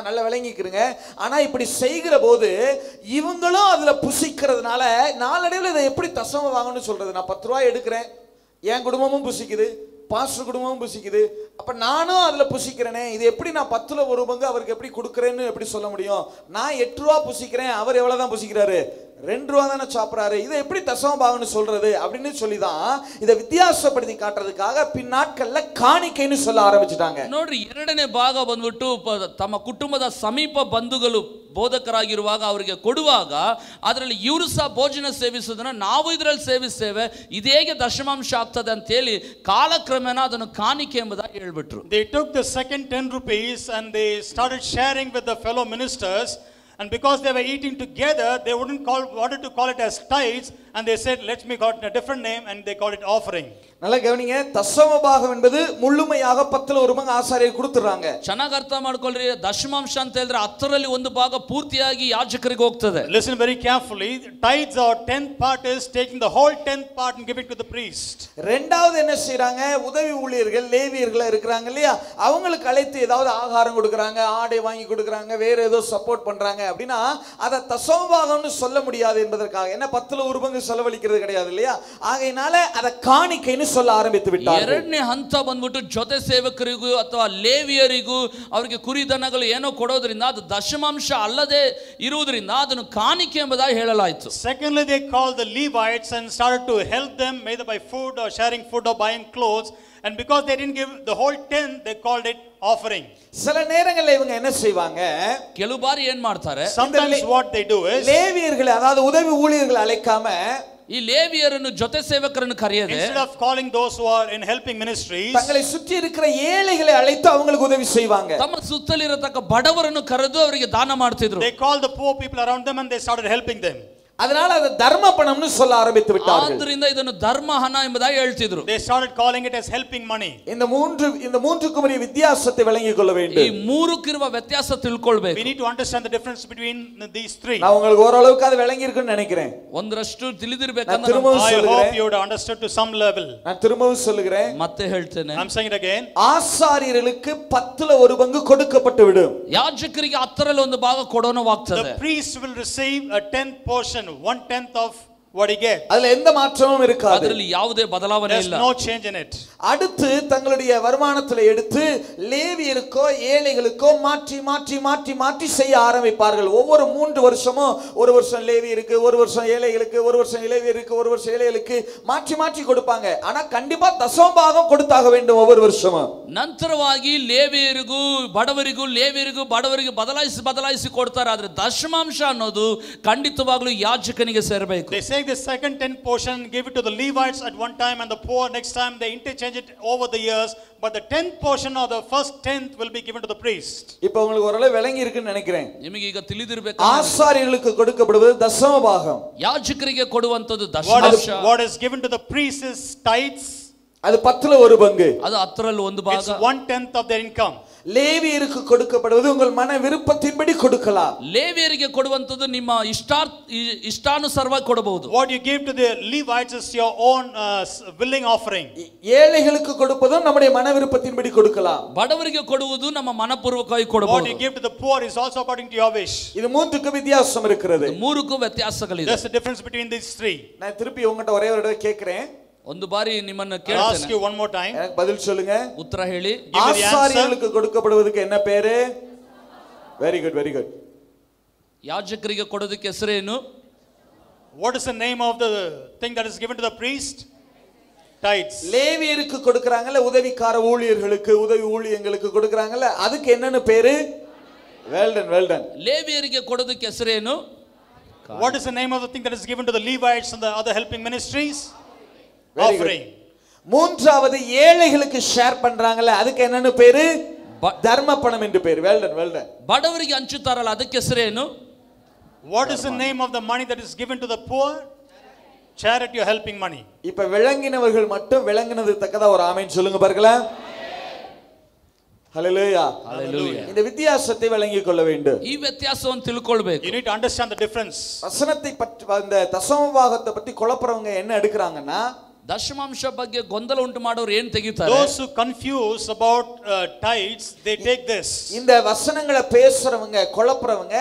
நல்ல விளங்கிக்கிறங்க. ஆனா இப்படி செய்கிற போது இவங்களும் அதுல புசிக்கிறதுனால நாளடைவில் இதை எப்படி தசம வாங்கன்னு சொல்றது? நான் 10 ரூபாய் எடுக்கிறேன், என் குடும்பமும் புசிக்குது, பாஸ்டர் குடும்பமும் புசிக்குது, அப்ப நானும் அதுல புசிக்கிறேனே, இது எப்படி நான் 10ல ஒரு பங்கு அவருக்கு எப்படி கொடுக்கறேன்னு எப்படி சொல்ல முடியும்? நான் 8 ரூபாய் புசிக்கிறேன், அவர் எவ்வளவுதான் புசிக்கிறாரு? 2 தானே சாப்பிடுறாரு, இதை எப்படி தசம பாகம்னு சொல்றது அப்படின்னு சொல்லிதான் இதை வித்தியாசப்படுத்தி காட்டுறதுக்காக பின்னாட்கள்ல காணிக்கைன்னு சொல்ல ஆரம்பிச்சிட்டாங்க. ನೋಡ್ರಿ, 2ನೇ ಭಾಗ ಬಂದ್ಬಿಟ್ಟು ತಮ್ಮ ಕುಟುಂಬದ ಸಮೀಪ ಬಂಧುಗಳು ಬೋಧಕರಾಗಿರುವಾಗ ಅವರಿಗೆ ಕೊಡುವಾಗ ಅದರಲ್ಲಿ ಇವರು ಸಹ ಭೋಜನ ಸೇವಿಸೋದನ್ನ ನಾವು ಇದರಲ್ಲಿ ಸೇವಿಸ್ತೇವೆ, ಇದೇಗೆ ದಶಮಾಂಶ ಆಗ್ತದೆ ಅಂತ ಹೇಳಿ ಕಾಲಕ್ರಮೇಣ ಅದನ್ನು ಕಾಣಿಕೆ ಎಂಬುದಾಗಿ ಹೇಳ್ಬಿಟ್ರು. They took the second 10 rupees and they started sharing with the fellow ministers, and because they were eating together they wanted to call it as tithes, and they said let's make it a different name, and they called it offering. நல்லா கவனிங்க, தசம பாகம் என்பது முழுமையாக 10ல 1 பங்கு ஆசாரியர் கொடுத்துறாங்க. ಚೆನ್ನಾಗಿ ಅರ್ಥ ಮಾಡ್ಕೊಳ್ಳ್ರಿ, ದಶಮಾಂಶ ಅಂತ ಹೇಳಿದ್ರೆ 10ರಲ್ಲಿ 1 ಭಾಗ ಪೂರ್ತಿಯಾಗಿ ಯಾಜಕರಿಗೆ ಹೋಗ್ತದೆ. Listen very carefully. Tithes or 10th part is taking the whole 10th part and giving to the priest. ரெண்டாவது என்ன செய்றாங்க, உதவி ஊழியர்கள் லேவியர்கள் இருக்காங்க இல்லையா, அவங்களுக்கு அழைத்து ஏதாவது ஆகாரம் கொடுக்கறாங்க, ஆடை வாங்கி கொடுக்கறாங்க, வேற ஏதோ சப்போர்ட் பண்றாங்க அப்படினா அத தசம பாகம்னு சொல்ல முடியாது என்பதற்காக, என்ன 10ல 1 பங்கு செலவழிக்கிறது கிடையாது இல்லையா, ஆகையினால அத காணிக்கைன்னு சொல்ல ஆரம்பித்து விட்டார்கள். ಎರಡನೇ ಹಂತ ಬಂದ್ಬಿಟ್ಟು ಜೊತೆ ಸೇವಕರಿಗೂ ಅಥವಾ ಲೇವಿಯರಿಗೂ ಅವರಿಗೆ ಕುರಿದನಗಳು ಏನೋ ಕೊಡೋದ್ರಿಂದ ಅದು ದಶಮಾಂಶ ಅಲ್ಲದೆ ಇರುವುದರಿಂದ ಅದನ್ನು ಕಾಣಿಕೆ ಎಂಬುದಾಗಿ ಹೇಳಲಾಯಿತು. Secondly, they called the Levites and started to help them either by food or sharing food or buying clothes, and because they didn't give the whole 10, they called it offering. சில நேரங்களில் இவங்க என்ன செய்வாங்க, ಕೆಲವು ಬಾರಿ ಏನು ಮಾಡ್ತಾರೆ, sometimes what they do is லேவியர்களை அதாவது உதவி ஊழியர்களை அழைக்காம ಈ ಲೇವಿಯರನ್ನು ಜೊತೆ ಸೇವಕರನ್ನು ಕರೆಯದೆ, instead of calling those who are in helping ministries, தங்களை சுற்றி இருக்கிற ஏழைகளை அழைத்து அவங்களுக்கு உதவி செய்வாங்க. ತಮ್ಮ ಸುತ್ತಲಿರತಕ್ಕ ಬಡವರನ್ನು ಕರೆದು ಅವರಿಗೆ ದಾನ ಮಾಡ್ತಿದ್ರು. they called the poor people around them and they started helping them. அதனால அது தர்ம பணம்னு சொல்ல ஆரம்பித்து விட்டார்கள். ಆದ್ದರಿಂದ ಇದನ್ನು ಧರ್ಮ ಹಣ ಎಂಬುದಾಗಿ ಹೇಳ್ತಿದ್ರು. they started calling it as helping money. இந்த மூன்றுக்கும் உரிய வித்தியாசத்தை விளங்கிக் கொள்ள வேண்டும். ಈ ಮೂರಕ್ಕಿರುವ ವ್ಯತ್ಯಾಸ ತಿಳ್ಕೊಳ್ಳಬೇಕು. we need to understand the difference between these three. நான் உங்களுக்கு ஓரளவுக்கு அது விளங்கி இருக்குன்னு நினைக்கிறேன். ಒಂದರಷ್ಟು ತಿಳಿದಿರಬೇಕಂತ I hope you would understood to some level. நான் திரும்பவும் சொல்லுகிறேன், ಮತ್ತೆ ಹೇಳ್ತೇನೆ, I'm saying it again. ஆசாரியர்களுக்கு 10ல 1 பங்கு கொடுக்கப்பட்டு விடும். ಯಾಜಕರಿಗೆ 10ರಲ್ಲಿ 1 ಭಾಗ ಕೊಡೋಣವಾಗ್ತದೆ. the priest will receive a 10th portion, 1/10 of what he gets. அதுல எந்த மாற்றமும் இருக்காது. ಅದರಲ್ಲಿ ಯಾವುದೇ ಬದಲಾವಣೆ ಇಲ್ಲ. There's no change in it. அடுத்து தங்களுடைய வருமானத்துல எடுத்து லேவியருக்கோ ஏழைகளுக்கோ மாற்றி மாற்றி மாற்றி மாற்றி செய்ய ஆரம்பிப்பார்கள். ஒவ்வொரு 3 வருஷமும் ஒரு வருஷம் லேவியருக்கு, ஒரு வருஷம் ஏழைகளுக்கு, ஒரு வருஷம் லேவியருக்கு, ஒரு வருஷம் ஏழைகளுக்கு மாற்றி மாற்றி கொடுப்பாங்க. ஆனா கண்டிப்பா தசம பாகம் கொடுத்தாக வேண்டும் ஒவ்வொரு வருஷமும். ನಂತರವಾಗಿ ಲೇವಿಯರಿಗೂ ಬಡವರಿಗೂ ಬದಲಾಯಿಸಿ ಕೊಡ್ತಾರೆ. ಆದ್ರೆ ದಶಮಾಂಶ ಅನ್ನೋದು ಖಂಡಿತವಾಗ್ಲೂ ಯಾಜಕನಿಗೆ ಸೇರಬೇಕು. They say the second 10th portion give it to the Levites at one time and the poor next time. They interchange it over the years, but the 10th portion or the first 10th will be given to the priest. இப்போ உங்களுக்கு ஓரளவு விளங்கி இருக்குன்னு நினைக்கிறேன். ನಿಮಗೆ ಈಗ ತಿಳಿದಿರಬೇಕು, ஆசாரியர்களுக்கு கொடுக்கப்படுவது தசம பாகம், ಯಾಜಕರಿಗೆ ಕೊಡುವಂತದ್ದು ದಶಮಾಂಶ. what is given to the priest is tithes. அது 10ல 1 பங்கு, ಅದು 10ರಲ್ಲಿ 1 ಭಾಗ. It's 1/10 of their income. லேவியருக்கு கொடுக்கப்படுவது உங்கள் மன விருப்பத்தின்படி கொடுக்கலாம். ಲೇವಿಯರಿಗೆ ಕೊಡುವಂತದ್ದು ನಿಮ್ಮ ಇಷ್ಟಾನುಸಾರವಾಗಿ ಕೊಡಬಹುದು. what you give to the Levites is your own willing offering. ஏழைகளுக்கு கொடுப்பதும் நம்முடைய மன விருப்பத்தின்படி கொடுக்கலாம். ಬಡವರಿಗೆ ಕೊಡುವುದು ನಮ್ಮ ಮನಪೂರ್ವಕವಾಗಿ ಕೊಡಬಹುದು. what you give to the poor is also according to your wish. இது மூன்றுக்கு வித்தியாசம் இருக்கிறது. ಮೂರಕ್ಕೂ ವ್ಯತ್ಯಾಸಗಳಿದೆ. There's a difference between these three. நான் திருப்பி உங்ககிட்ட ஒரே ஒரு தடவை கேக்குறேன். ಒಂದು ಬಾರಿ ನಿಮ್ಮನ್ನು I'll ಕೇಳ್ತೇನೆ, ask you one more time. எனக்கு பதில் சொல்லுங்க. ಉತ್ತರ ಹೇಳಿ. ஆசாரியர்களுக்கு கொடுக்கப்படுவதற்கு என்ன பேரு? Very good, very good. ಯಾಜಕರಿಗೆ ಕೊಡೋದಕ್ಕೆ ಹೆಸರೇನು? what is the name of the thing that is given to the priest? tithes. லேவியருக்கு கொடுக்கறாங்கல, உதவிக்கார ஊழியர்களுக்கு, உதவி ஊழியங்களுக்கு கொடுக்கறாங்கல, அதுக்கு என்னன்னு பேரு? well done. ಲೇವಿಯರಿಗೆ ಕೊಡೋದಕ್ಕೆ ಹೆಸರೇನು? what is the name of the thing that is given to the Levites and the other helping ministries? offering. மூன்றாவது ஏழைகளுக்கு share பண்றாங்கல, அதுக்கு என்னன்னு பேரு? தர்ம பணம் என்று பேரு. well done. ಬಡವರಿಗೆ ಹಂಚುತ್ತಾರಲ್ಲ, ಅದಕ್ಕೆ ಹೆಸರೇನು? what is the name of the money that is given to the poor? charity or helping money. இப்ப விளங்கினவர்கள் மட்டும் விளங்கினது தக்கதா ஒரு ஆமென் சொல்லுங்க பார்க்கலாம். ஹalleluya. இந்த வித்தியாசத்தை விளங்கிக் கொள்ள வேண்டும். ಈ ವ್ಯತ್ಯಾಸವನ್ನು ತಿಳ್ಕೊಳ್ಳಬೇಕು. you need to understand the difference. வசனத்தை பற்றி இந்த தசம பாகத்தை பத்தி குழப்பறவங்க என்ன எடுக்கறாங்கன்னா, ದಶಮಾಂಶ ಬಗ್ಗೆ ಗೊಂದಲ ಉಂಟು ಮಾಡೋರು ಏನು ತೆಗಿತಾರೆ? Those who confuse about tithes, they take this. இந்த வசனங்களை பேசுறவங்க குழப்புறவங்க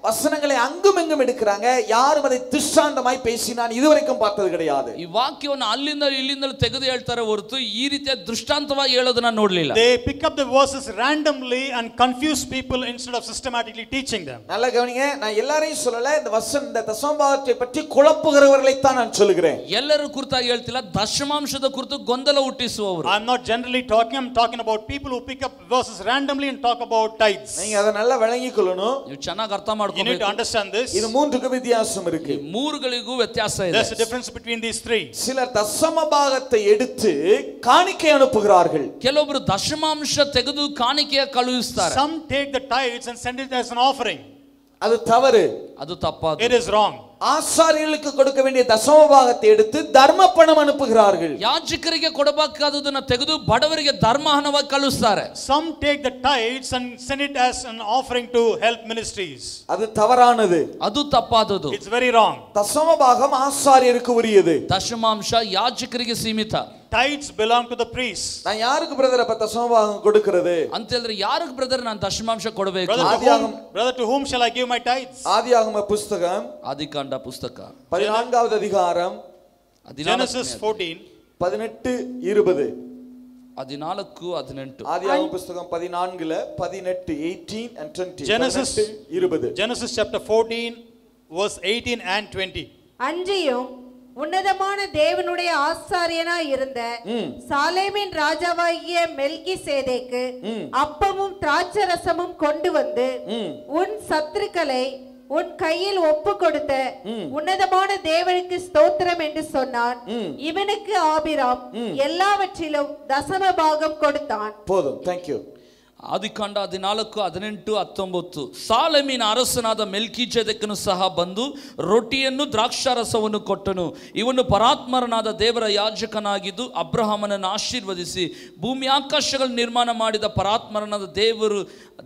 வசனங்களை அங்கும் இங்கும் எடுக்கறாங்க. யாரும் அதை திருஷ்டாந்தமாய் பேசி நான் இதுவரைக்கும் பார்த்தது கிடையாது. ಈ ವಾಕ್ಯವನ್ನು ಅಲ್ಲಿಂದ ಇಲ್ಲಿಂದ ತೆಗೆದು ಹೇಳ್ತಾರೆ ಹೊರತು ಈ ರೀತಿಯ ದೃಷ್ಟಾಂತವಾಗಿ ಹೇಳೋದನ್ನ ನೋಡಲಿಲ್ಲ. They pick up the verses randomly and confuse people instead of systematically teaching them. நல்லா கவனிங்க, நான் எல்லாரையும் சொல்லல, இந்த இந்த தசமபாகத்தை பற்றி குழப்புகிறவர்களை தான் நான் சொல்கிறேன். ಎಲ್ಲರೂ ಕುರಿತಾಗಿ ಹೇಳ್ತಿಲ್ಲ, ದಶಮಾಂಶದ ಕುರಿತು ಗೊಂದಲ ಹುಟ್ಟಿಸುವವರು. I'm not generally talking, I'm talking about people who pick up verses randomly and talk about tithes. நீங்க அதை நல்லா விளங்கிக்கொள்ளணும். ನೀವು ಚೆನ್ನಾಗಿ ಅರ್ಥ ಮಾಡ್ಕೋಬೇಕು. You need to understand this. இது மூன்றுக்கு வித்தியாசம் இருக்கு. ಮೂರುಗಳಿಗೂ ವ್ಯತ್ಯಾಸ ಇದೆ. There's a difference between these three. சிலர் தசமபாகத்தை எடுத்து காணிக்கை அனுப்புகிறார்கள். ಕೆಲವೊಬ್ಬರು ದಶಮಾಂಶ ತೆಗೆದು ಕಾಣಿಕೆಯ ಕಳುಹಿಸುತ್ತಾರೆ. Some take the tithes and send it as an offering. அது தவறு. ಅದು ತಪ್ಪಾದ. It is wrong. ஆசாரியர்களுக்கு கொடுக்க வேண்டிய தசமபாகத்தை எடுத்து தர்ம பணம் அனுப்புகிறார்கள். ಯಾಜಕರಿಗೆ ಕೊಡಬೇಕಾದುದನ್ನ ತೆಗೆದು ಬಡವರಿಗೆ ಧರ್ಮ ಹಣವಾಗಿ ಕಳುಹಿಸುತ್ತಾರೆ. Some take the tithes and send it as an offering to help ministries. அது தவறானது. ಅದು ತಪ್ಪಾದದು. It's very wrong. தசமபாகம் ஆசாரியருக்கு உரியது. ದಶಮಾಂಶ ಯಾಜಕರಿಗೆ ಸೀಮಿತ. Tithes belong to the priests. நான் யாருக்கு பிரதர் அப்ப தசமபாகம் கொடுக்கிறது ಅಂತ ಹೇಳಿದ್ರೆ ಯಾರಿಗೆ ಬ್ರದರ್ ನಾನು ದಶಮಾಂಶ ಕೊಡಬೇಕು? Brother, to whom shall I give my tithes? ஆதியாகம புத்தகம் ಆದಿಕಾಂಡ ಪುಸ್ತಕ 14வது அதிகாரம் Genesis 14 18-20. 14-18. ஆதியாகம புத்தகம் 14ல 18 18 and 20. Genesis 20. Genesis chapter 14 verse 18 and 20. அன்றியும் உன்னதமான தேவனுடைய ஆசாரியனாய் இருந்த சாலேமின் ராஜாவாகிய மெல்கிசேதேக்கு அப்பமும் திராட்சரசமும் கொண்டு வந்து உன் சத்துருக்களை உன் கையில் ஒப்பு கொடுத்த உன்னதமான தேவனுக்கு ஸ்தோத்திரம் என்று சொன்னான். இவனுக்கு ஆபிராம் எல்லாவற்றிலும் தசம பாகம் கொடுத்தான். போதும். Thank you. ಆದಿಕಾಂಡ 14-18-19. ಸಾಲೆಮಿನ ಅರಸನಾದ ಮೆಲ್ಕಿಜೆದೆಕನು ಸಹ ಬಂದು ರೊಟ್ಟಿಯನ್ನು ದ್ರಾಕ್ಷಾರಸವನ್ನು ಕೊಟ್ಟನು. ಇವನು ಪರಾತ್ಮರನಾದ ದೇವರ ಯಾಜಕನಾಗಿದ್ದು ಅಬ್ರಹಾಮನನ್ನು ಆಶೀರ್ವದಿಸಿ ಭೂಮಿ ಆಕಾಶಗಳು ನಿರ್ಮಾಣ ಮಾಡಿದ ಪರಾತ್ಮರನಾದ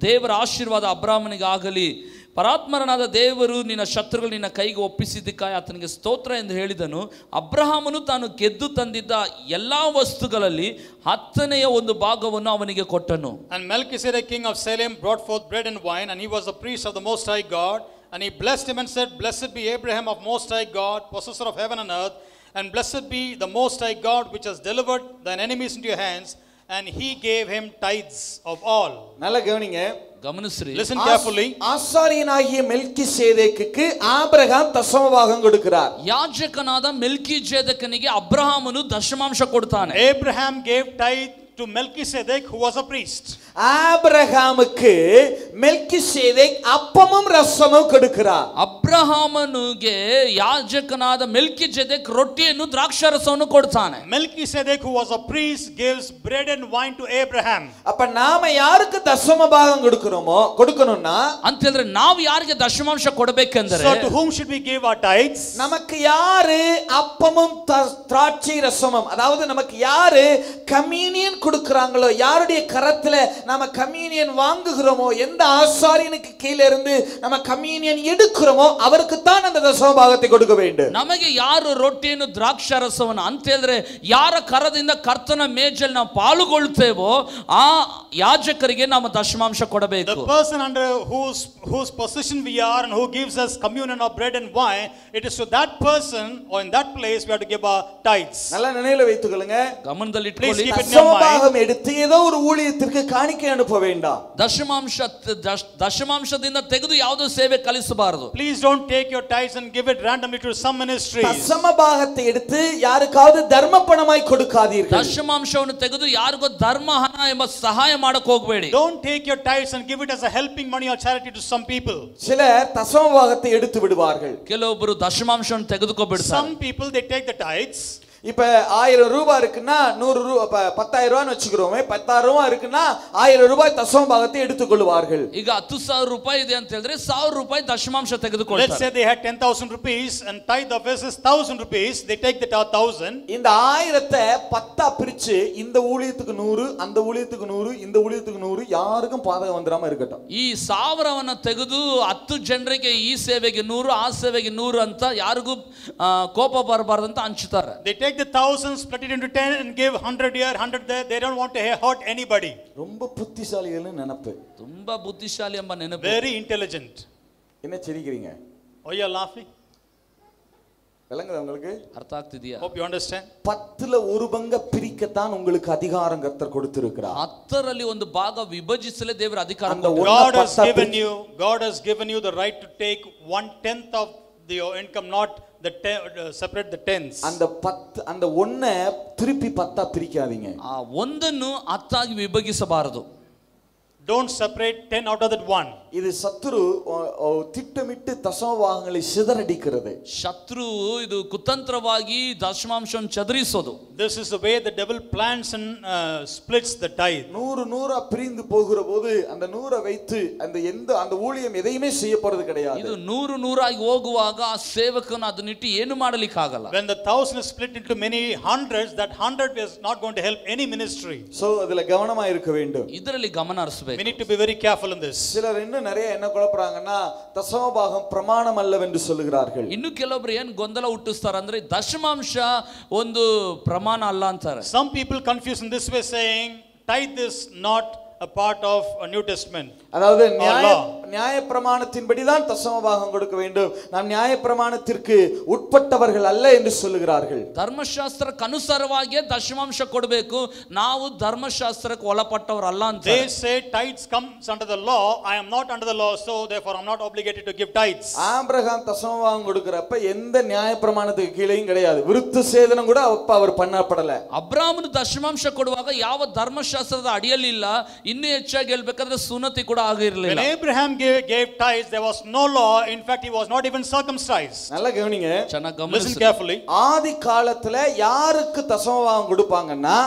ದೇವರ ಆಶೀರ್ವಾದ ಅಬ್ರಹಾಮನಿಗೆ ಆಗಲಿ. ಪರಾತ್ಮರನಾದ ದೇವರು ನಿನ್ನ ಶತ್ರುಗಳು ನಿನ್ನ ಕೈಗೆ ಒಪ್ಪಿಸಿದ್ದಕ್ಕಾಗಿ ಆತನಿಗೆ ಸ್ತೋತ್ರ ಎಂದು ಹೇಳಿದನು. ಅಬ್ರಹಾಮನು ತಾನು ಗೆದ್ದು ತಂದಿದ್ದ ಎಲ್ಲಾ ವಸ್ತುಗಳಲ್ಲಿ 10ನೇ ಒಂದು ಭಾಗವನ್ನು ಅವನಿಗೆ ಕೊಟ್ಟನು. And Melchizedek king of Salem brought forth bread and wine, and he was the priest of the Most High God. And he blessed him and said, Blessed be Abraham of Most High God, possessor of heaven and earth, and blessed be the Most High God which has delivered thine enemies into your hands. And he gave him tithes of all. நல்லா கவனிங்க, ಗಮನಿಸ್ರಿ. Listen carefully. ஆசாரியனாகிய மெல்கிசேதேக்குக்கு Abraham தசமபாகம் கொடுக்கிறார். ಯಾಜಕನಾದ ಮೆಲ್ಕಿಜೆದೆಕನಿಗೆ ಅಬ್ರಹಾಮನು ದಶಮಾಂಶ ಕೊಡ್ತಾನೆ. Abraham gave tithe to Melchizedek, who was a priest. ஆபிரகாமுக்கு மெல்கிசேதேக் அப்பமும் ரசமும் கொடுக்கிறார். ಅಬ್ರಹಾಮನಿಗೆ ಯಾಜಕನಾದ ಮೆಲ್ಕಿಜೆದೆಕ್ ರೊಟ್ಟಿಯನ್ನು ದ್ರಾಕ್ಷಾರಸವನ್ನು ಕೊಡ್ತಾನೆ. Melchizedek, who was a priest, gives bread and wine to Abraham. அப்ப நாம யாருக்கு தசமபாகம் கொடுக்கணும்னா ಅಂತ ಹೇಳಿದ್ರೆ ನಾವು ಯಾರಿಗೆ ದಶಮಾಂಶ ಕೊಡಬೇಕೆಂದರೆ, So to whom should we give our tithes? நமக்கு யாரு அப்பமும் திராட்சை ரசமும், அதாவது நமக்கு யாரு கம்யூனியன் கொடுக்கறாங்களோ, யாருடைய கரத்துல நாம கம்யூனியன் வாங்குகிறோமோ, எந்த ஆசாரியனுக்கு கீழ இருந்து நம்ம கம்யூனியன் எடுக்கிறோமோ அவருக்கு தான் அந்த தசமபாகத்தை கொடுக்க வேண்டும். ನಮಗೆ ಯಾರು ರೊಟ್ಟಿಯನ್ನು ದ್ರಾಕ್ಷಾರಸವನ್ನು ಅಂತ ಹೇಳಿದ್ರೆ ಯಾರ ಕರದಿಂದ ಕರ್ತನ ಮೇಜಲ್ಲಿ ನಾವು ಪಾಲುಗೊಳ್ಳುತ್ತೇವೋ ಆ ಯಾಜಕರಿಗೆ ನಾವು ದಶಮಾಂಶ ಕೊಡಬೇಕು. The person under whose position we are and who gives us communion of bread and wine, it is to that person or in that place we have to give our tithes. நல்லா நினைவுல வைத்துக்கொள்ளுங்க, ಗಮನದಲ್ಲಿ ಇಟ್ಕೊಳ್ಳಿ. தசமபாகம் எடுத்து ஏதோ ஒரு ஊழியத்திற்கு காணிக்கை அனுப்ப வேண்டாம். ದಶಮಾಂಶದಿಂದ ತೆಗೆದು ಯಾವುದೋ ಸೇವೆ ಕಲಿಸಬಾರದು. Please don't take your tithes and give it randomly to some ministries. தசமபாகத்தை எடுத்து யாருக்காவது தர்ம பணமாய் கொடுக்காதீர்கள். ದಶಮಾಂಶವನ್ನು ತೆಗೆದು ಯಾರಿಗೋ ಧರ್ಮ ಹಣ ಎಂಬ ಸಹಾಯ ಮಾಡಕ್ಕೆ ಹೋಗಬೇಡಿ. Don't take your tithes and give it as a helping money or charity to some people. சிலர் தசமபாகத்தை எடுத்து விடுவார்கள். ಕೆಲವೊಬ್ಬರು ದಶಮಾಂಶವನ್ನು ತೆಗೆದುಕೊಬಿಡ್ತಾರೆ. Some people they take the tithes. இப்ப 1000 ரூபாய் இருக்குன்னா 100 ரூபாய் 10000 ரூபாய்னு வச்சுக்கிறோமே, 10000 ரூபாய் இருக்குன்னா 1000 ரூபாய் தசமபாகத்தை எடுத்துக்கொள்வார்கள். ಈಗ 10000 ರೂಪಾಯಿ ಇದೆ ಅಂತ ಹೇಳಿದ್ರೆ 1000 ರೂಪಾಯಿ ದಶಮಾಂಶ ತೆಗೆದುಕೊಳ್ತಾರೆ. Let's say they had 10,000 rupees and tithe of is 1000 rupees, they take the 1000. இந்த 1000த்தை 10ஆ பிரிச்சு இந்த ஊழியத்துக்கு 100, அந்த ஊழியத்துக்கு 100, இந்த ஊழியத்துக்கு 100, யாருக்கும் பாதகம் வந்துராம இருக்கட்டும். ಈ 1000ವನ್ನು ತೆಗೆದು 10 ಜನರಿಗೆ ಈ ಸೇವೆಗೆ 100, ಆ ಸೇವೆಗೆ 100 ಅಂತ ಯಾರಿಗೂ ಕೋಪ ಬರಬಾರದು ಅಂತ ಹಂಚುತ್ತಾರೆ. They take take the 1,000, split it into 10 and give 100 here, 100 there. They don't want to hurt anybody. ரொம்ப புத்திசாலிகள்னு நினைப்பு. ತುಂಬಾ ಬುದ್ಧಿಶಾಲಿ ಎಂಬ ನೆನಪು. Very intelligent. என்ன சிரிக்கிறீங்க? Why you are laughing? விளங்குதா உங்களுக்கு? ಅರ್ಥ ಆಗ್ತಿದೆಯಾ? Hope you understand. 10ல ஒரு பங்க பிரிக்கத்தான் உங்களுக்கு அதிகாரம் கர்த்தர் கொடுத்திருக்கிறார். 10ರಲ್ಲಿ ಒಂದು ಭಾಗ ವಿಭಜಿಸಲೇ ದೇವರ ಅಧಿಕಾರ God has given you the right to take 1/10 of your income, not the separate the tenths. அந்த 1 திருப்பி 10 பிரிக்காதீங்க. ಆ ಒಂದನ್ನು 10 ಆಗಿ ವಿಭಜಿಸಬಾರದು. Don't separate 10 out of that 1. இது சத்துரு திட்டமிட்டு தசமபாகங்களை சிதறடிக்கிறது. ಶತ್ರು ಇದು ಕುತಂತ್ರವಾಗಿ ದಶಮಾಂಶವನ್ನು ಚದರಿಸೋದು. This is the way the devil plans and splits the tithe. 100 பிரிந்து போகிற போது அந்த 100 வைத்து அந்த ஊழியம் எதையுமே செய்ய போறது கிடையாது. ಇದು 100 ಆಗಿ ಹೋಗುವಾಗ ಆ ಸೇವಕನು ಅದನ್ನಿಟ್ಟು ಏನು ಮಾಡಲಿಕ್ಕೆ ಆಗಲ್ಲ. When the 1,000 is split into many hundreds, that 100 is not going to help any ministry. So ಅದல கவனமா இருக்க வேண்டும். ಇದರಲ್ಲಿ ಗಮನ ಹರಿಸಬೇಕು. We need to be very careful in this. சிலர் இன்னும் நிறைய என்ன குழப்பறாங்கன்னா தசமபாகம் பிரமாணம் அல்லவென்று சொல்லுகிறார்கள். ಇನ್ನು ಕೆಲವರು ಏನು ಗೊಂದಲ ಹುಟ್ಟಿಸ್ತಾರೆ ಅಂದ್ರೆ ದಶಮಾಂಶ ಒಂದು ಪ್ರಮಾಣ ಅಲ್ಲ ಅಂತಾರೆ. Some people confuse in this way, saying tithe is not a part of a New Testament. அதாவது நியாய பிரமாணத்தின்படி தான் தசமபாகம் கொடுக்க வேண்டும், நாம் நியாய பிரமாணத்திற்கு உட்பட்டவர்கள் அல்ல என்று சொல்லுகிறார்கள். ಧರ್ಮಶಾಸ್ತ್ರಕ್ಕೆ ಅನುಸಾರವಾಗಿ ದಶಮಾಂಶ ಕೊಡಬೇಕು, ನಾವು ಧರ್ಮಶಾಸ್ತ್ರಕ್ಕೆ ಒಳಪಟ್ಟವರಲ್ಲ ಅಂತ. They say tithes comes under the law. I am not under the law, so therefore I am not obligated to give tithes. ஆபிரகாம் தசமபாகம் கொடுக்கறப்ப எந்த நியாய பிரமாணத்துக்கு கீழேயும் கிடையாது. விருத்த சேதனம் கூட அவர் பண்ணப்படல. ಅಬ್ರಾಮನು ದಶಮಾಂಶ ಕೊಡುವಾಗ ಯಾವ ಧರ್ಮಶಾಸ್ತ್ರದ ಅಡಿಯಲ್ಲಿಲ್ಲ. ಇನ್ನೂ ಹೆಚ್ಚಾಗಿ ಹೇಳಬೇಕಾದ್ರೆ ಸುನ್ನತಿ ಕೂಡ ಆಗಿರಲಿಲ್ಲ. When Abraham gave tithes, there was no law. In fact, he was not even circumcised. நல்லா கவனிங்க. Listen carefully. ஆதி காலத்துல யாருக்கு தசமபாகம் கொடுப்பாங்கன்னா,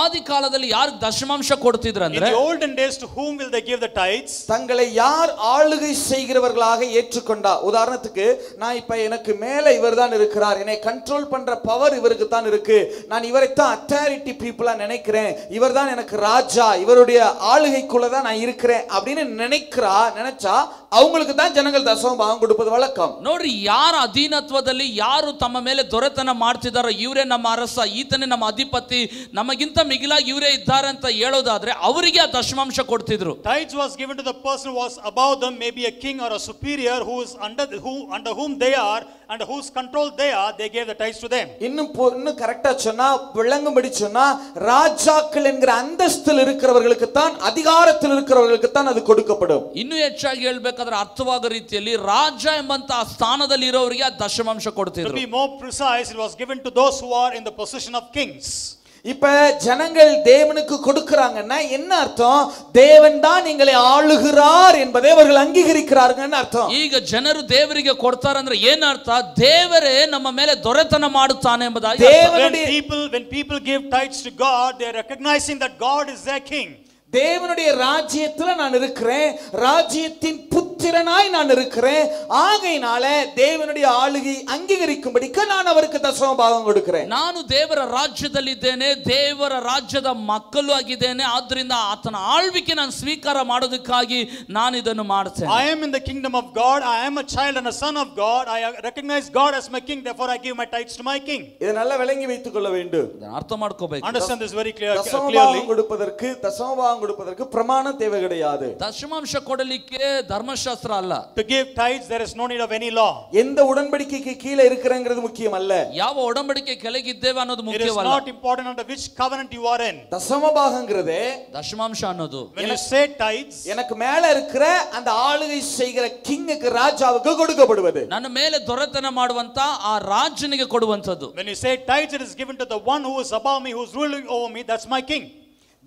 ಆದಿ ಕಾಲದಲ್ಲಿ ಯಾರು ದಶಮಾಂಶ ಕೊಡ್ತಿದ್ರು ಅಂದ್ರೆ, in the olden days, to whom will they give the tithes? தங்களை யார் ஆளுகை செய்கிறவர்களாக ஏற்றுக்கொண்டா. உதாரணத்துக்கு நான் இப்ப எனக்கு மேல இவர்தான் இருக்கிறார், என்னை கண்ட்ரோல் பண்ற பவர் இவருக்கு தான் இருக்கு, நான் இவரை தான் அத்தாரிட்டி பீப்புளா நினைக்கிறேன், இவர்தான் எனக்கு ராஜா, இவருடைய ஆளுகைக்குள்ள தான் நான் இருக்கிறேன் அப்படின்னு நினைச்சா அவங்களுக்கு தான் ஜனங்கள் தசமபாகம் கொடுப்பது வழக்கம். ನೋಡ್ರಿ, ಯಾರ ಅಧೀನತ್ವದಲ್ಲಿ ಯಾರು ತಮ್ಮ ಮೇಲೆ ದೊರೆತನ ಮಾಡ್ತಿದಾರೋ ಇವರೇ ನಮ್ಮ ಅರಸ, ಈತನೇ ನಮ್ಮ ಅಧಿಪತಿ, ನಮಗಿಂತ ಮಿಗಿಲಾಗಿ ಇವರೇ ಇದ್ದಾರೆ ಅಂತ ಹೇಳೋದಾದ್ರೆ ಅವರಿಗೆ ಆ ದಶಮಾಂಶ ಕೊಡ್ತಿದ್ರು. Tithes was given to the person who was above them, maybe a king or a superior who is under whom they are, under whose control they are. They gave the tithes to them. இன்னும் கரெக்ட்டா சொன்னா, விளங்கும்படி சொன்னா, ராஜாக்கள் என்கிற அந்தஸ்தில் இருக்கிறவர்களுக்கு தான், அதிகாரத்தில் இருக்கிறவர்களுக்கு தான் அது கொடுக்கப்படும். ಇನ್ನೂ ಹೆಚ್ಚಾಗಿ ಹೇಳಬೇಕಾದ್ರೆ ಅರ್ಥವಾಗೋ ರೀತಿಯಲ್ಲಿ ರಾಜ ಎಂಬಂತ ಸ್ಥಾನದಲ್ಲಿ ಇರೋರಿಗೆ ಆ ದಶಮಾಂಶ ಕೊಡ್ತಿದ್ರು. To be more precise, it was given to those who are in the position of kings. இப்ப ஜனங்கள் தேவனுக்கு கொடுக்கறாங்கன்னா என்ன அர்த்தம்? தேவன் தான் எங்களை ஆளுகிறார் என்பதை அவர்கள் அங்கீகரிக்கிறார்கள்னு அர்த்தம். ಈಗ ಜನರು ದೇವರಿಗೆ ಕೊಡ್ತಾರೆ ಅಂದ್ರೆ ಏನರ್ಥ? ದೇವರೇ ನಮ್ಮ ಮೇಲೆ ದೊರೆತನ ಮಾಡುತ್ತಾನೆ ಎಂಬುದಾಗಿ. When people give tithes to God, they are recognizing that God is their king. தேவனுடைய ராஜ்யத்துல நான் இருக்கிறேன், ராஜ்யத்தின் புத்திரனாய் நான் இருக்கிறேன், ஆகையினால தேவனுடைய ஆளுகை அங்கீகரிக்கும்படிக்கு நான் அவருக்கு தசமபாகம் கொடுக்கிறேன். ನಾನು ದೇವರ ರಾಜ್ಯದಲ್ಲಿದ್ದೇನೆ, ದೇವರ ರಾಜ್ಯದ ಮಕ್ಕಳು ಆಗಿದ್ದೇನೆ, ಆದ್ರಿಂದ ಆತನ ಆಳ್ವಿಕೆ ನಾನು ಸ್ವೀಕಾರ ಮಾಡೋದಕ್ಕಾಗಿ ನಾನು ಇದನ್ನು ಮಾಡ್ತೇನೆ. I am in the kingdom of God. I am a child and a son of God. I recognize God as my king. Therefore I give my tithes to my king. இத நல்லா விளங்கி வைத்துக் கொள்ள வேண்டும். ಅರ್ಥ ಮಾಡ್ಕೋಬೇಕು. Understand this very clearly. தசமபாகம் கொடுப்பதற்கு பிரமாணம் தேவை கிடையாது. ದಶಮಾಂಶ ಕೊಡಲಿಕ್ಕೆ ಧರ್ಮಶಾಸ್ತ್ರ ಅಲ್ಲ. To give tithes there is no need of any law. எந்த உடன்படிக்கைக்கு கீழ இருக்கறங்கிறது முக்கியம் அல்ல. ಯಾವ ಒಡಂಬಡಿಕೆ ಕೆಳಗಿದ್ದೇವೆ ಅನ್ನೋದು ಮುಖ್ಯವಲ್ಲ. It is not important under which covenant you are in. தசமபாகங்கிறது ದಶಮಾಂಶ ಅನ್ನೋದು, when you say tithes, எனக்கு மேல இருக்கிற அந்த ஆளுகை செய்கிற கிங்குக்கு, ராஜாவுக்கு கொடுக்கப்படுவது. ನನ್ನ ಮೇಲೆ ದೊರೆತನ ಮಾಡುವಂತ ಆ ರಾಜನಿಗೆ ಕೊಡುವಂತದ್ದು. When you say tithes, it is given to the one who is above me, who is ruling over me. That's my king.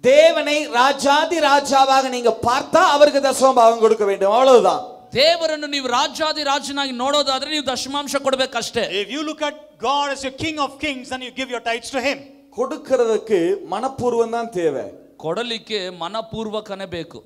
தேவனை ராஜாதி ராஜாவாக நீங்க பார்த்தா அவருக்கு தசமபாகம் கொடுக்க வேண்டும், அவ்வளவுதான். ದೇವರನ್ನು ನೀವು ರಾಜಾದಿ ರಾಜನಾಗಿ ನೋಡೋದಾದ್ರೆ ನೀವು ದಶಮಾಂಶ ಕೊಡಬೇಕಷ್ಟೇ. If you look at God as your king of kings, then you give your tithes to him. கொடுக்கிறதுக்கு மனப்பூர்வம் தான் தேவை. ಕೊಡಲಿಕ್ಕೆ ಮನಪೂರ್ವಕನೇ ಬೇಕು.